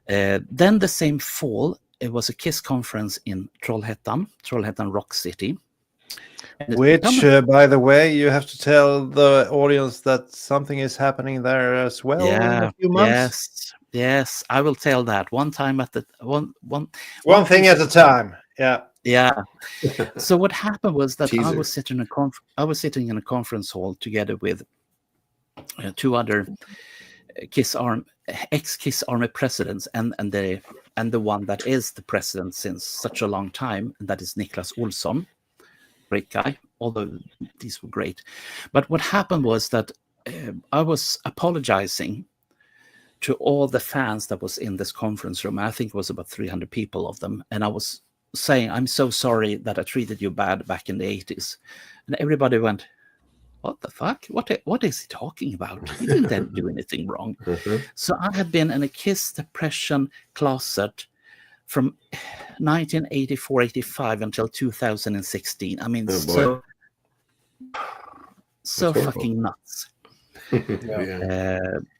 Then the same fall, it was a Kiss conference in Trollhättan Rock City.
Which, by the way, you have to tell the audience that something is happening there as well in a few months.
Yes, I will tell that one time at the one
thing at a time.
Yeah. So what happened was that I was sitting in a conference hall together with two other ex-Kiss Army presidents, and the one that is the president since such a long time, and that is Niklas Olsson. Great guy, although these were great. But what happened was that I was apologizing to all the fans that was in this conference room. I think it was about 300 people of them. And I was saying, I'm so sorry that I treated you bad back in the 80s. And everybody went, what the fuck? What is he talking about? He didn't do anything wrong. So I had been in a Kiss depression closet from 1984-85 until 2016. I mean, so fucking nuts.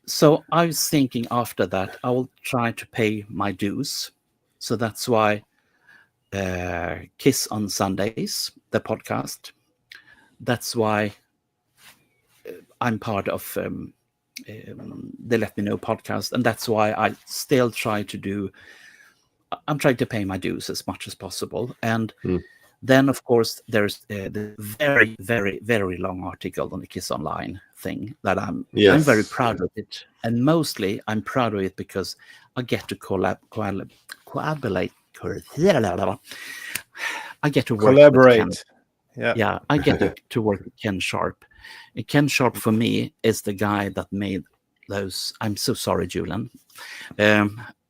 So I was thinking after that, I will try to pay my dues. So that's why Kiss on Sundays, the podcast. That's why I'm part of the Let Me Know podcast. And that's why I still try to do I'm trying to pay my dues as much as possible. And then, of course, there's the very, very, very long article on the Kiss Online thing that I'm very proud of it. And mostly I'm proud of it because I get to collaborate. I get to work
collaborate.
With Ken. I get to work with Ken Sharp. And Ken Sharp for me is the guy that made those. I'm so sorry, Julian.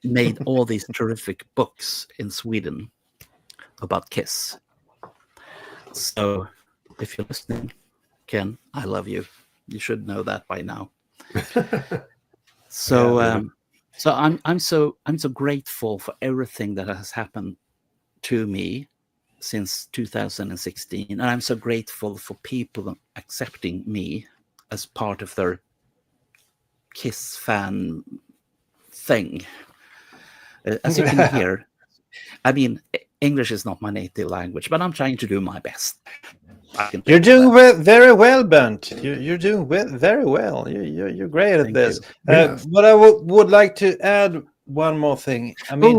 Made all these terrific books in Sweden about Kiss. So, if you're listening, Ken, I love you. You should know that by now. So, so I'm so grateful for everything that has happened to me since 2016, and I'm so grateful for people accepting me as part of their Kiss fan thing. As you can hear, I mean, English is not my native language, but I'm trying to do my best.
You're doing very well, Bernt. You're doing very well. You're great at this. But I would like to add one more thing. I mean,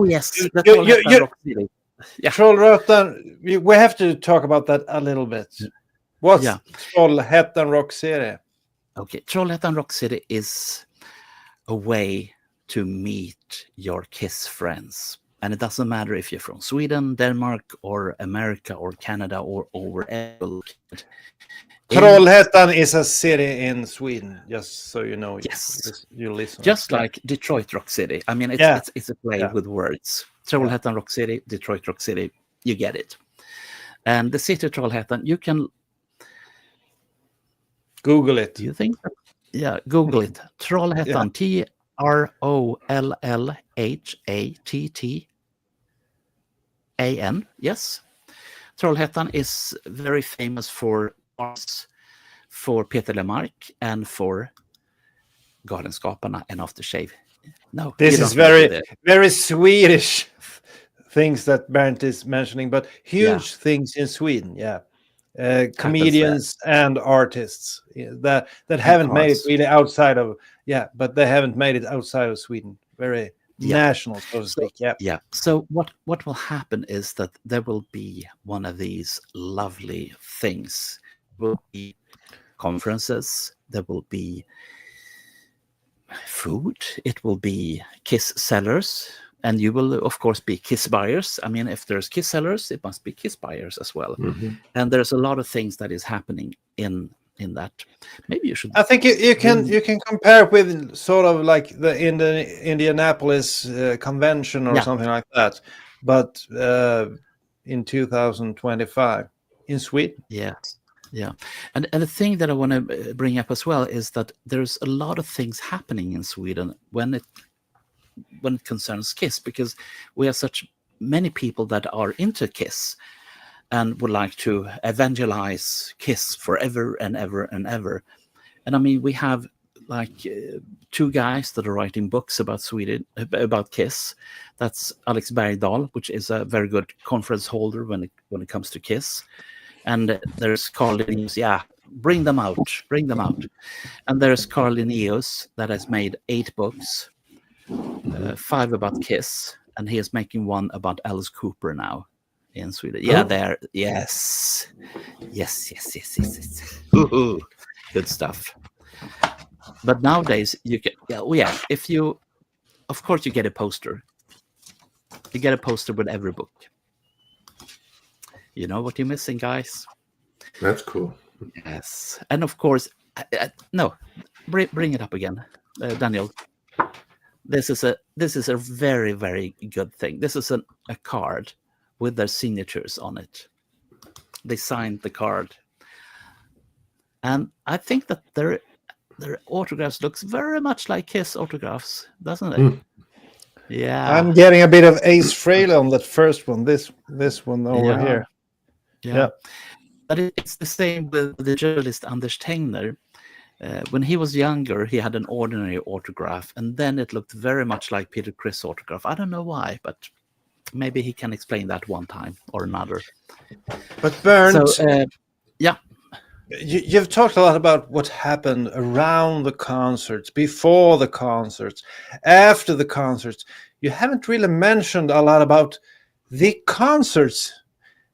Trollhättan, we have to talk about that a little bit. What's Trollhättan Rock City?
Okay, Trollhättan Rock City is a way to meet your Kiss friends. And it doesn't matter if you're from Sweden, Denmark, or America, or Canada, or wherever.
Trollhättan is a city in Sweden, just so you know.
Yes.
You listen.
Just like Detroit Rock City. I mean, it's a play with words. Trollhättan Rock City, Detroit Rock City, you get it. And the city of Trollhättan, you can
Google it.
Do you think? Yeah, Google it. Trollhättan, Trollhättan. Yes. Trollhättan is very famous for Peter Lemark and for Galenskaparna and Aftershave. No,
this is very Swedish things that Bernt is mentioning, but huge things in Sweden. Comedians and artists that haven't made it really outside of but they haven't made it outside of Sweden. Very national, so to speak.
So what will happen is that there will be one of these lovely things. There will be conferences. There will be food. It will be Kiss sellers. And you will, of course, be Kiss buyers. I mean, if there's Kiss sellers, it must be Kiss buyers as well. And there's a lot of things that is happening in that. Maybe you should.
I think you can compare it with sort of like the Indianapolis convention or something like that, but in 2025 in Sweden.
Yeah. And the thing that I want to bring up as well is that there's a lot of things happening in Sweden when it concerns Kiss, because we have such many people that are into Kiss and would like to evangelize Kiss forever and ever and ever. And I mean, we have like two guys that are writing books about Kiss. That's Alex Bergdahl, which is a very good conference holder when it comes to Kiss. And there's Carl Linnaeus, bring them out. And there's Carl Linnaeus that has made 8 books. 5 about Kiss, and he is making one about Alice Cooper now in Sweden. Yes. Ooh, good stuff. But nowadays you can, if you, of course, you get a poster. You get a poster with every book. You know what you're missing, guys?
That's cool.
Yes, and of course, no, bring it up again, Daniel. This is a very, very good thing. This is a card with their signatures on it. They signed the card. And I think that their autographs looks very much like Kiss autographs, doesn't it? Yeah.
I'm getting a bit of Ace Frehley on that first one. This one over here.
Yeah. But it's the same with the journalist Anders Tegner. When he was younger, he had an ordinary autograph, and then it looked very much like Peter Criss' autograph. I don't know why, but maybe he can explain that one time or another.
But Bernt,
yeah.
You've talked a lot about what happened around the concerts, before the concerts, after the concerts. you haven't really mentioned a lot about the concerts.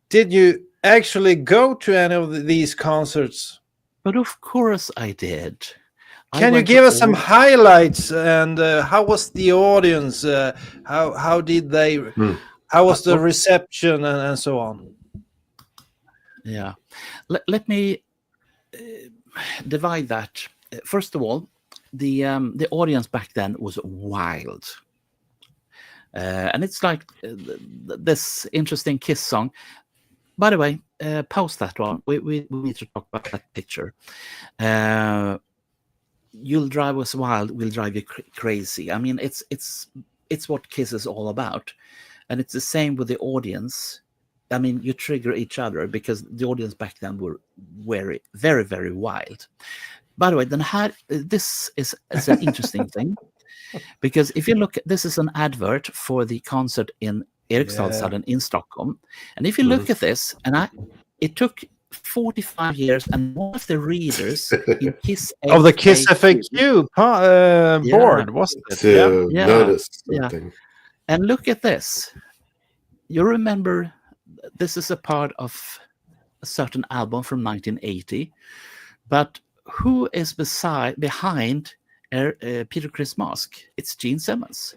Did you actually go to any of these concerts?
But of course I did.
Can you give us some highlights? And how was the audience? How did they? How was the reception and so on?
Yeah, let me divide that. First of all, the audience back then was wild, and it's like this interesting Kiss song. By the way, pause that one. We need to talk about that picture. You'll drive us wild, we'll drive you crazy. I mean, it's what Kiss is all about, and it's the same with the audience. I mean, you trigger each other because the audience back then were very, very, very wild. By the way, then this is an interesting thing, because if you look, this is an advert for the concert in Eriksdalshallen in Stockholm, and if you look at this, and it took 45 years, and one of the readers in Kiss
of the Kiss FAQ board, wasn't it?
To notice something.
And look at this. You remember, this is a part of a certain album from 1980, but who is behind Peter Criss mask? It's Gene Simmons.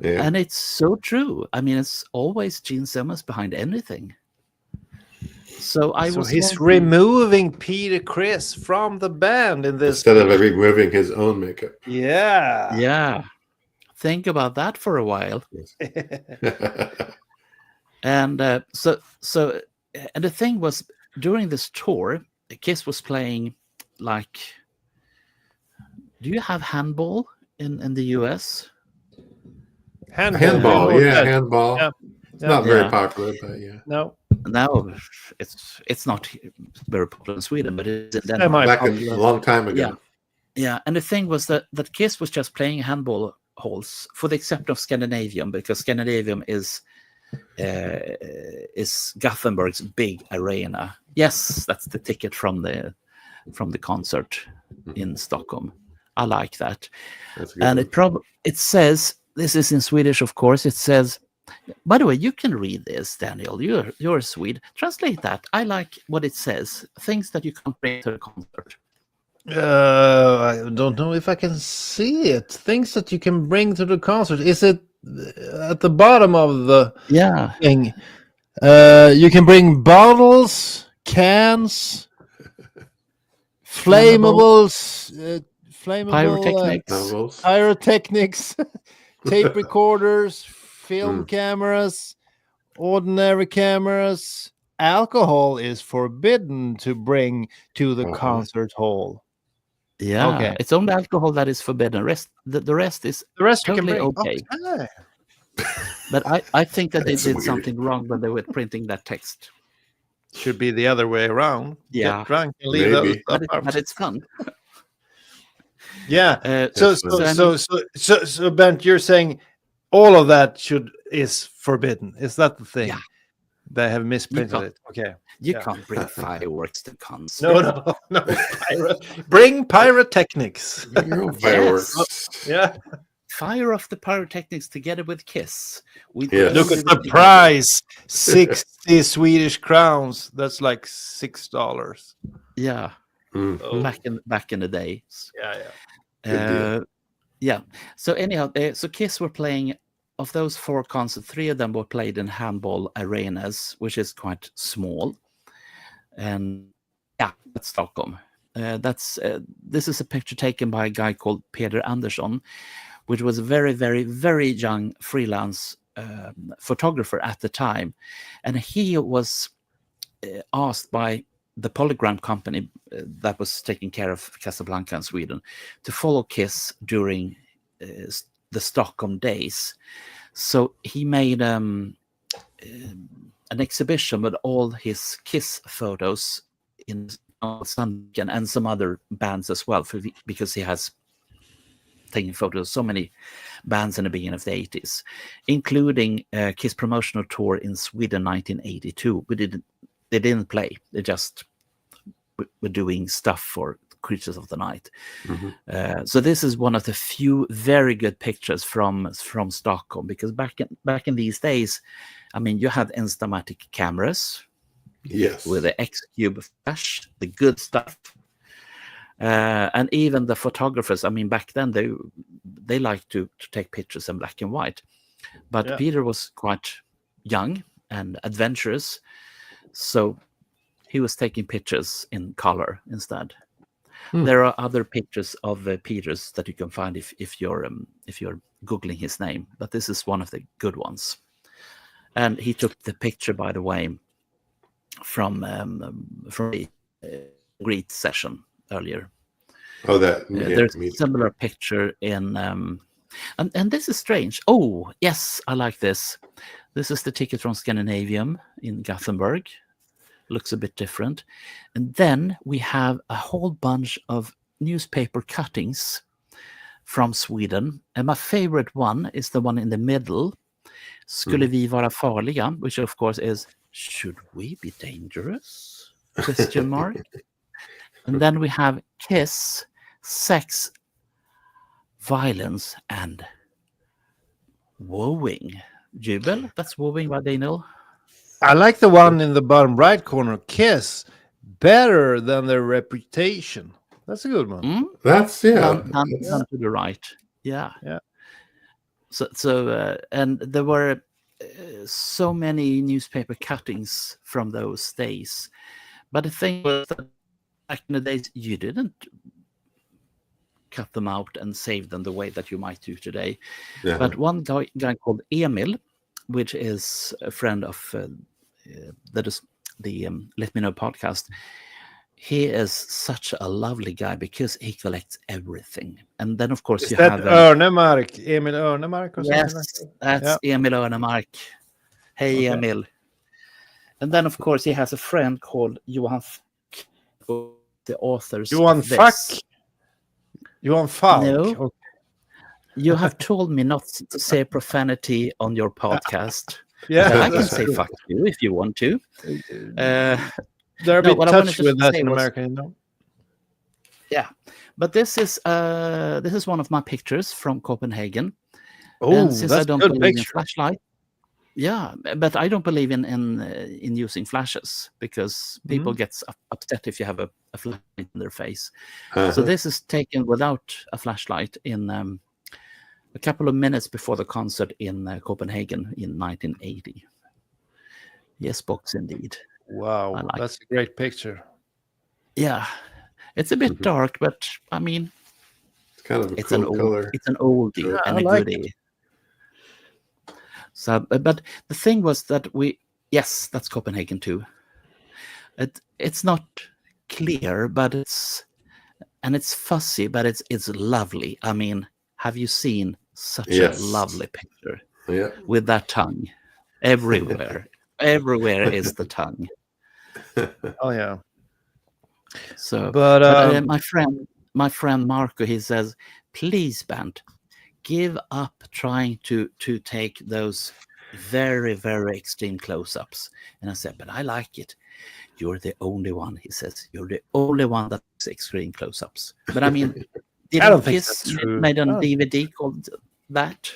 Yeah.
And it's so true. I mean, it's always Gene Simmons behind anything. So
he's removing Peter Criss from the band in this.
Instead of removing his own makeup.
Yeah.
Yeah. Think about that for a while. And and the thing was, during this tour, Kiss was playing like, do you have handball in the US?
Handball.
Yeah.
It's not very popular, but yeah.
No,
it's not very popular in Sweden, but it's in Denmark.
Back a long time ago.
Yeah. And the thing was that Kiss was just playing handball halls, for the exception of Scandinavian, because Scandinavian is Gothenburg's big arena. Yes, that's the ticket from the concert in Stockholm. I like that. And it says, this is in Swedish, of course. It says, by the way, you can read this, Daniel. You're a Swede. Translate that. I like what it says. Things that you can bring to the concert.
I don't know if I can see it. Things that you can bring to the concert. Is it at the bottom of the thing? You can bring bottles, cans, flammables, pyrotechnics, tape recorders, film cameras, ordinary cameras. Alcohol is forbidden to bring to the concert hall.
Yeah, okay. It's only alcohol that is forbidden. The rest is totally okay. But I think that they did weird. Something wrong when they were printing that text.
Should be the other way around.
Yeah,
get drunk and leave those
but it's fun.
Yeah. So Bernt, you're saying all of that is forbidden. Is that the thing? Yeah. They have misprinted it. Okay.
You can't bring fireworks to concert.
No. Bring pyrotechnics.
Bring your own fireworks.
Yeah.
Fire off the pyrotechnics together with Kiss.
Look at the price. 60 Swedish crowns. That's like $6.
Yeah. Back in the days.
Yeah.
So anyhow, so Kiss were playing. Of those 4 concerts, 3 of them were played in handball arenas, which is quite small. And that's Stockholm. This is a picture taken by a guy called Peder Andersson, which was a very, very, very young freelance photographer at the time. And he was asked by the Polygram company that was taking care of Casablanca in Sweden to follow Kiss during the Stockholm days. So he made an exhibition with all his Kiss photos in Sandviken and some other bands as well, because he has taken photos of so many bands in the beginning of the 80s, including Kiss promotional tour in Sweden 1982. They didn't play. They just were doing stuff for Creatures of the Night. So this is one of the few very good pictures from Stockholm, because back in these days, I mean, you had Instamatic cameras,
Yes.
with the X-Cube flash, the good stuff. And even the photographers, I mean, back then they liked to take pictures in black and white. But Peter was quite young and adventurous, so he was taking pictures in color instead. There are other pictures of Peter's that you can find if you're Googling his name, but this is one of the good ones. And he took the picture, by the way, from the greet session earlier.
Oh, that.
There's a similar picture in, and this is strange. Oh, yes, I like this. This is the ticket from Scandinavian in Gothenburg. Looks a bit different. And then we have a whole bunch of newspaper cuttings from Sweden. And my favorite one is the one in the middle. Skulle vi vara farliga? Which of course is, should we be dangerous? Question mark. And then we have Kiss, Sex, Violence, and Wooing. Jubel, that's Wooing by Daniel.
I like the one in the bottom right corner. Kiss, better than their reputation. That's a good one.
That's
Down to the right. Yeah. So and there were so many newspaper cuttings from those days. But the thing was that back in the days, you didn't cut them out and save them the way that you might do today.
Yeah.
But one guy called Emil, which is a friend of that is the Let Me Know podcast, he is such a lovely guy because he collects everything. And then, of course,
Is
you
that
have
Örnemark, Emil Örnemark or something
yes,
like that?
that's Emil Örnemark. Hey,
Okay.
Emil. And then, of course, he has a friend called Johan, the authors.
Johan
of this.
Fuck. Johan Falk.
No.
Okay.
You have told me not to say profanity on your podcast.
Yeah,
I can say fuck you if you want to.
They're a
no,
bit
what I wanted
touched
to
with that
say
in
was-
America, you know.
Yeah, but this is one of my pictures from Copenhagen.
Oh,
And since I
that's a
don't
good
believe in
picture.
flashlight, yeah, but I don't believe in using flashes because people get upset if you have a flashlight in their face. So this is taken without a flashlight in a couple of minutes before the concert in Copenhagen in 1980. Yes, box indeed.
Wow,
I like
that's a great picture.
Yeah, it's a bit dark, but I mean,
It's kind of a
it's
cool
an
color.
it's an oldie
Yeah,
and
I
a
like
goodie. So, but the thing was that yes, that's Copenhagen too. It's not clear, but it's fuzzy, but it's lovely. I mean, have you seen such
Yes.
a lovely picture
Yeah.
with that tongue everywhere? Everywhere is the tongue.
Oh yeah.
So,
But,
my friend Marco, he says, please, Bernt, give up trying to take those very, very extreme close-ups. And I said, but I like it. You're the only one, he says. You're the only one that's extreme close-ups. But I mean,
I don't
didn't
think
Kiss
that's true.
made a
I don't think
DVD called that?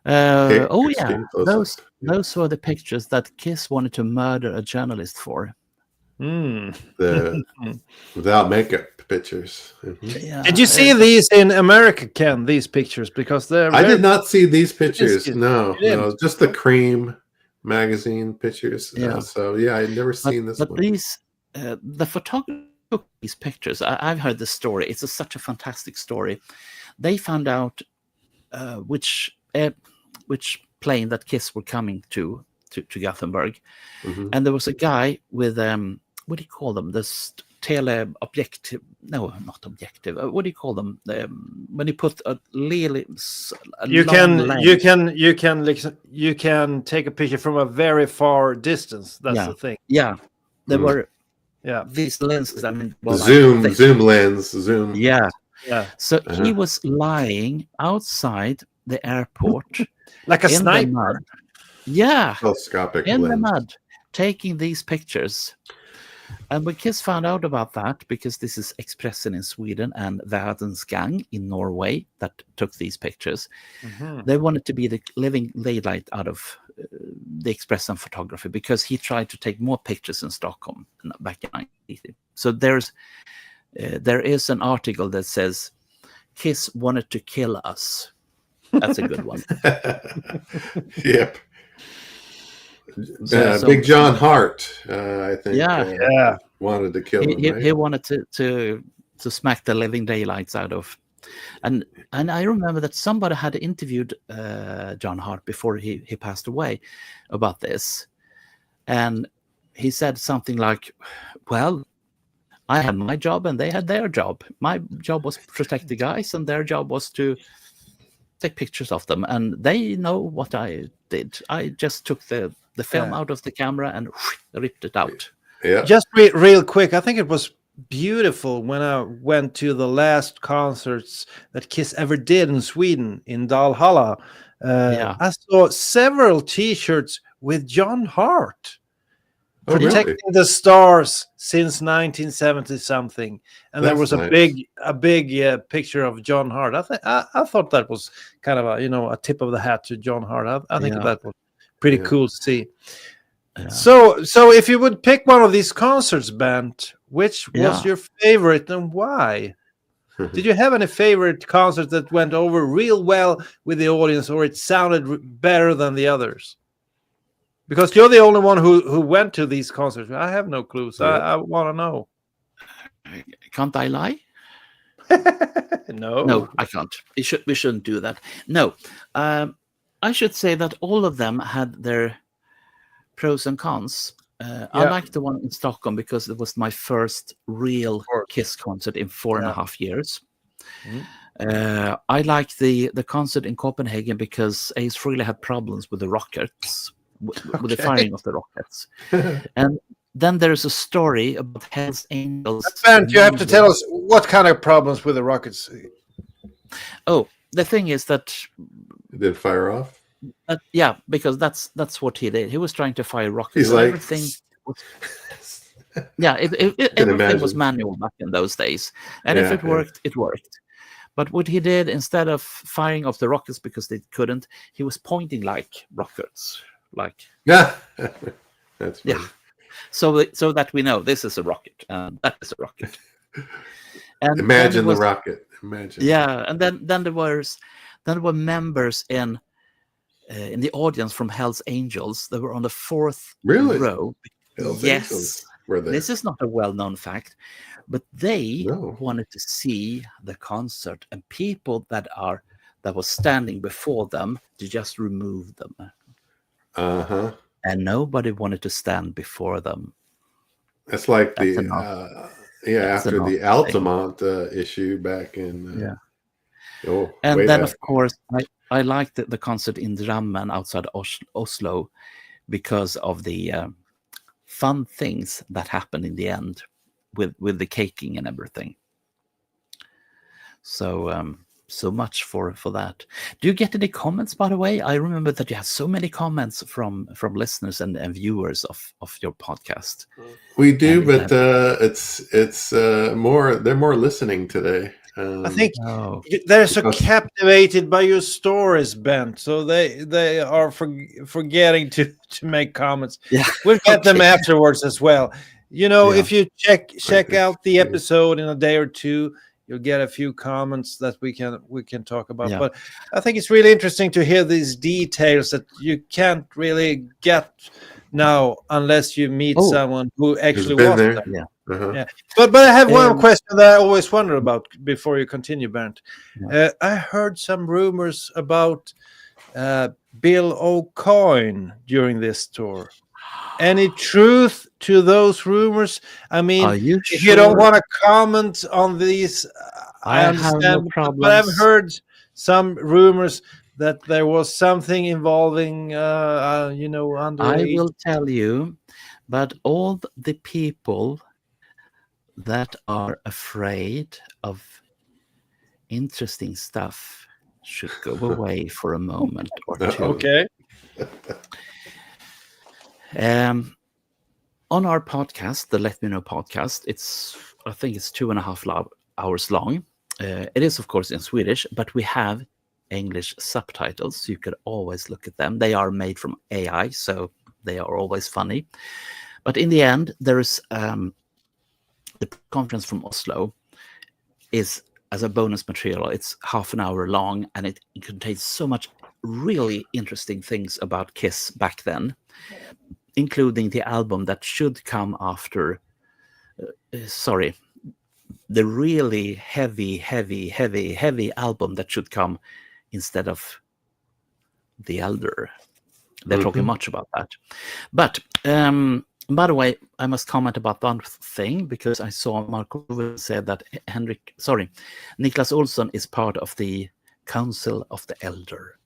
Okay,
Oh yeah,
extreme close-ups.
those were the pictures that Kiss wanted to murder a journalist for.
The without makeup pictures.
Yeah.
Did you see these in America, Ken? These pictures, because they're.
I
very-
did not see these pictures.
good.
No,
You didn't?
no, just the Cream magazine pictures.
Yeah.
So yeah, I'd never seen this
But
one.
these, the photographer took these pictures. I've heard the story. It's such a fantastic story. They found out which plane that Kiss were coming to Gothenburg, and there was a guy with what do you call them? This teleobjective? No, not objective. What do you call them? When you put a really
You
long
can
lens.
you can take a picture from a very far distance. That's
Yeah.
the thing.
Yeah, there were
Yeah,
these lenses. I mean, well,
Zoom lens.
Yeah.
yeah,
So he was lying outside the airport
like a
in the
sniper.
mud. Yeah,
Telescopic
in
lens.
the mud, taking these pictures. And when Kiss found out about that, because this is Expressen in Sweden and Världens Gang in Norway that took these pictures, they wanted to be the living daylight out of the Expressen photography, because he tried to take more pictures in Stockholm back in 1980. So there is an article that says Kiss wanted to kill us. That's a good one.
Yep. Big John Hart, I think. Wanted to kill him. Right?
He wanted to smack the living daylights out of. And I remember that somebody had interviewed John Hart before he passed away about this, and he said something like, "Well, I had my job and they had their job. My job was to protect the guys, and their job was to take pictures of them. And they know what I did. I just took the film out of the camera and ripped it out."
Yeah.
Just real quick, I think it was beautiful when I went to the last concerts that Kiss ever did in Sweden, in Dalhalla. I saw several T-shirts with John Hart. Protecting the Stars since 1970 something, and there was a big picture of John Hart. I thought that was kind of a tip of the hat to John Hart. I think that was pretty cool to see. Yeah. So if you would pick one of these concerts, Bernt, which was your favorite and why? Did you have any favorite concert that went over real well with the audience, or it sounded better than the others? Because you're the only one who went to these concerts. I have no clue, so I want to know.
Can't I lie?
No,
I can't. We shouldn't do that. No, I should say that all of them had their pros and cons. I liked the one in Stockholm because it was my first real Kiss concert in 4.5 years. I liked the concert in Copenhagen because Ace Frehley had problems with the rockets. With the firing of the rockets. And then there's a story about Hell's Angels.
Bernt, you have to tell us what kind of problems with the rockets.
Oh, the thing is that
it did fire off.
Because that's what he did. He was trying to fire rockets.
He's like,
everything was, everything was manual back in those days, and if it worked, it worked. But what he did, instead of firing off the rockets because they couldn't, he was pointing like rockets.
That's funny.
So that we know this is a rocket and that is a rocket. And
imagine the rocket. Imagine.
And then there were members in the audience from Hell's Angels. They were on the fourth row.
Hell's
yes,
Angels were there.
This is not a well-known fact, but they wanted to see the concert, and people that was standing before them to just remove them. And nobody wanted to stand before them.
That's like after the Altamont issue back in.
And then, of course, I liked the concert in Drammen outside Oslo because of the fun things that happened in the end with the caking and everything. So much for that. Do you get any comments, by the way? I remember that you had so many comments from listeners and viewers of your podcast.
We do, but it's more. They're more listening today.
I think they're so captivated by your stories, Bernt. So they are forgetting to make comments.
Yeah,
we'll get them afterwards as well. If you check out the episode in a day or two, you'll get a few comments that we can talk about. Yeah. But I think it's really interesting to hear these details that you can't really get now unless you meet someone who actually was there.
Yeah.
Yeah. But I have one question that I always wonder about before you continue, Bernt. Yeah. I heard some rumors about Bill O'Coin during this tour. Any truth to those rumors? I mean, if you don't want to comment on these, I understand.
Have no problems.
But I've heard some rumors that there was something involving, underage.
I will tell you, but all the people that are afraid of interesting stuff should go away for a moment or two.
Okay.
on our podcast, the Let Me Know podcast, I think it's 2.5 hours long. It is, of course, in Swedish, but we have English subtitles. So you could always look at them. They are made from AI, so they are always funny. But in the end, there is the conference from Oslo is as a bonus material. It's half an hour long, and it contains so much really interesting things about Kiss back then, including the album that should come after. The really heavy album that should come instead of The Elder. They're talking much about that. But by the way, I must comment about one thing, because I saw Marco said that Niklas Olsson is part of the Council of the Elder.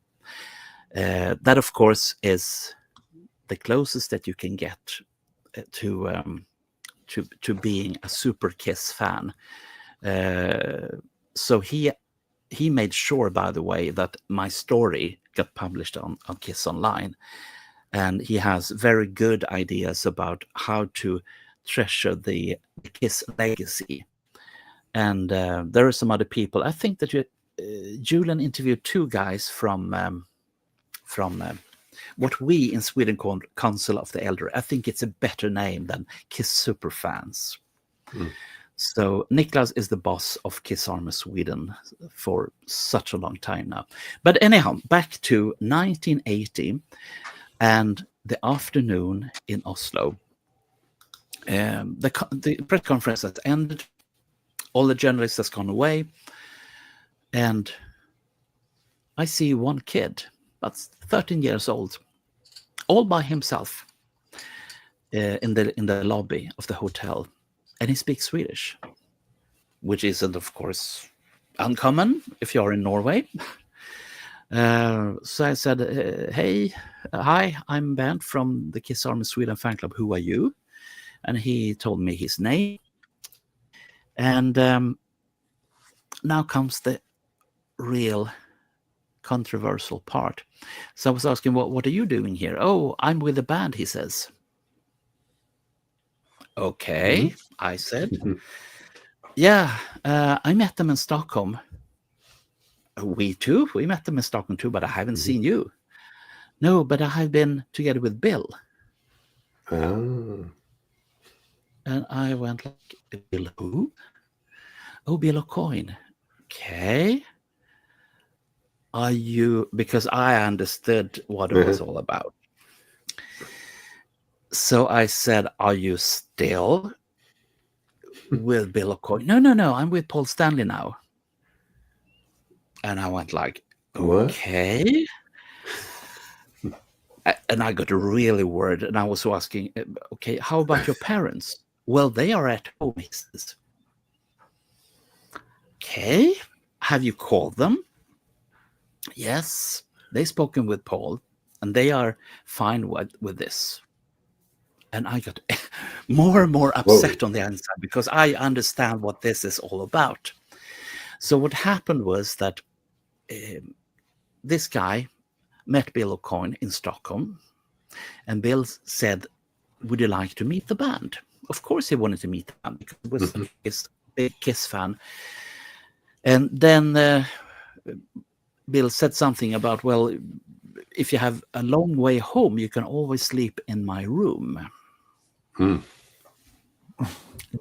That, of course, is the closest that you can get to being a super Kiss fan. So he made sure, by the way, that my story got published on Kiss Online. And he has very good ideas about how to treasure the Kiss legacy. And there are some other people. I think that Julian interviewed 2 guys from what we in Sweden call Council of the Elder. I think it's a better name than Kiss Superfans. So Niklas is the boss of Kiss Army Sweden for such a long time now. But anyhow, back to 1980 and the afternoon in Oslo. The press conference has ended. All the journalists has gone away. And I see one kid, that's 13 years old, all by himself in the lobby of the hotel. And he speaks Swedish, which isn't, of course, uncommon if you're in Norway. So I said, hi, I'm Bernt from the Kiss Army Sweden fan club. Who are you? And he told me his name. And now comes the real controversial part. So I was asking, what are you doing here? Oh, I'm with the band, he says. Okay, I said. Yeah, I met them in Stockholm. We met them in Stockholm too, but I haven't seen you. No, but I have been together with Bill.
Oh.
And I went like, Bill who? Oh, Bill O'Coin. Okay. Are you, because I understood what it was all about. So I said, are you still with Bill O'Coin? No, I'm with Paul Stanley now. And I went like, okay. And I got really worried, and I was asking, okay, how about your parents? Well, they are at home, he says. Okay, have you called them? Yes, they've spoken with Paul, and they are fine with this. And I got more and more upset on the inside, because I understand what this is all about. So what happened was that this guy met Bill O'Coin in Stockholm, and Bill said, would you like to meet the band? Of course he wanted to meet the band, because he was a big Kiss fan. And then Bill said something about, well, if you have a long way home, you can always sleep in my room.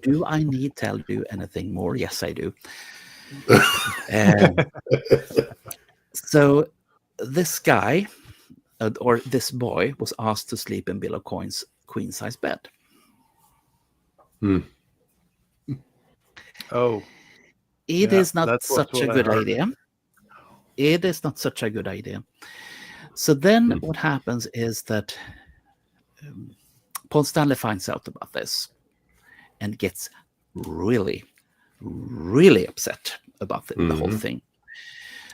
Do I need to tell you anything more? Yes, I do. So this guy, or this boy, was asked to sleep in Bill O'Coin's queen-size bed.
Oh.
It is not such a good idea. It is not such a good idea. So then what happens is that Paul Stanley finds out about this and gets really, really upset about the whole thing.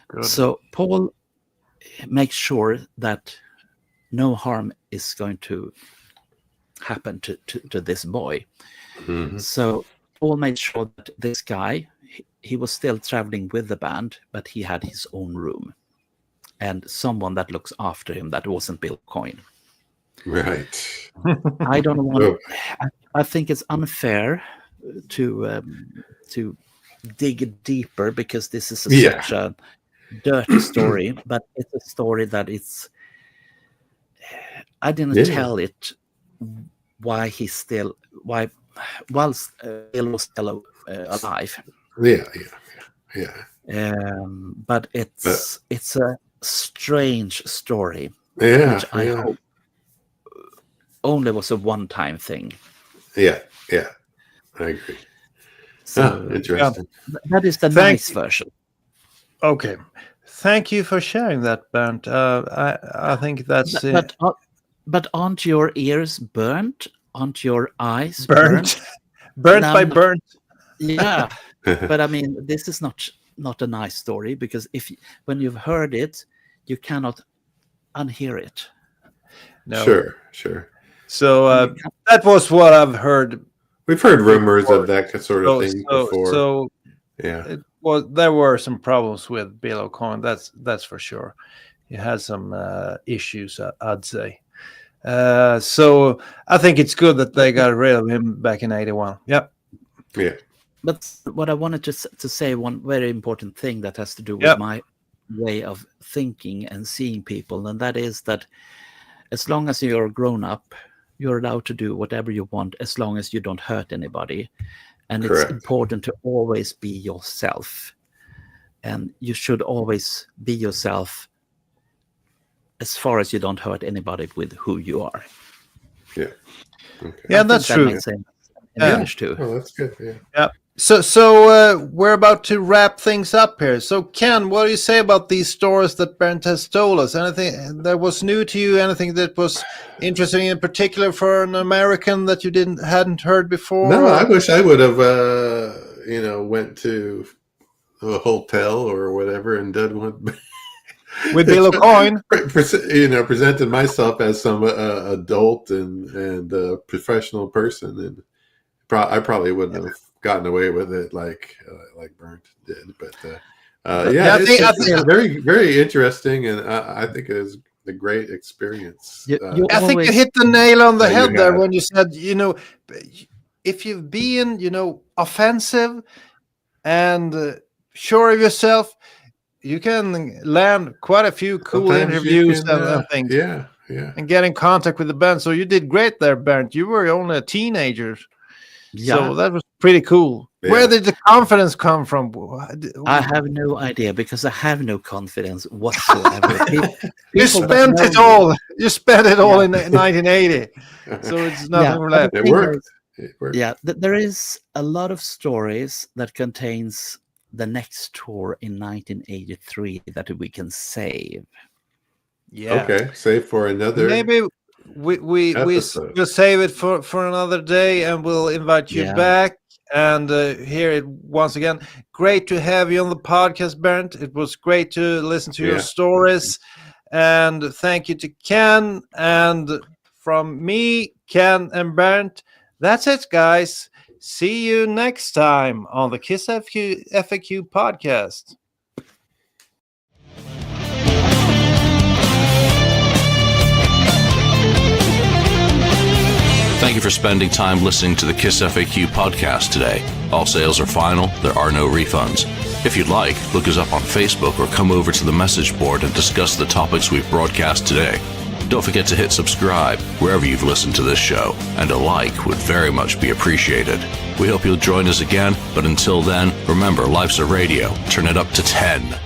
Good. So Paul makes sure that no harm is going to happen to this boy. So Paul made sure that this guy, he was still traveling with the band, but he had his own room and someone that looks after him that wasn't Bill O'Coin.
Right.
I don't want. I think it's unfair to dig deeper because this is such a dirty story. But it's a story that I didn't tell it why he's still whilst Bill was still alive. But it's a strange story. Which I hope only was a one-time thing.
Yeah, I agree. So interesting.
That is the nice version.
Okay, thank you for sharing that, Bernt. I think that's
but aren't your ears burnt? Aren't your eyes
burnt? Burnt by burnt.
Yeah, but I mean, this is not a nice story because when you've heard it, you cannot unhear it.
No.
Sure.
So that was what I've heard.
We've heard rumors of that sort of thing before.
So
yeah,
there were some problems with Bill O'Coin. That's for sure. He had some issues, I'd say. So I think it's good that they got rid of him back in '81. Yeah.
But what I wanted to say, one very important thing that has to do with my way of thinking and seeing people, and that is that as long as you're grown up, you're allowed to do whatever you want as long as you don't hurt anybody. And It's important to always be yourself. And you should always be yourself as far as you don't hurt anybody with who you are.
Yeah. Okay.
Yeah, that's true.
That makes sense in English too.
Oh, that's good.
Yeah. So we're about to wrap things up here. So Ken, what do you say about these stories that Bernt has told us? Anything that was new to you? Anything that was interesting in particular for an American that you hadn't heard before?
No, I wish I would have went to a hotel or whatever and done one
with Bill O'Coin.
Presented myself as some adult and professional person, and I probably wouldn't have gotten away with it like Bernt did, but I think very, very interesting, and I think it is a great experience.
I think you hit the nail on the head there when you said, if you've been, offensive and sure of yourself, you can land quite a few cool interviews and things.
Yeah.
And get in contact with the band. So you did great there, Bernt. You were only a teenager. Yeah. So that was pretty cool. Yeah. Where did the confidence come from?
I have no idea because I have no confidence whatsoever.
You spent it all. You spent it all in 1980. So it's nothing left.
It worked.
Yeah, there is a lot of stories that contains the next tour in 1983 that we can save.
Yeah.
Okay, save for another.
Maybe we'll save it for another day, and we'll invite you back and hear it once again. Great to have you on the podcast, Bernt. It was great to listen to your stories, and thank you to Ken. And from me, Ken and Bernt, that's it, guys. See you next time on the KissFAQ podcast.
Thank you for spending time listening to the KissFAQ podcast today. All sales are final. There are no refunds. If you'd like, look us up on Facebook or come over to the message board and discuss the topics we've broadcast today. Don't forget to hit subscribe wherever you've listened to this show, and a like would very much be appreciated. We hope you'll join us again, but until then, remember, life's a radio. Turn it up to 10.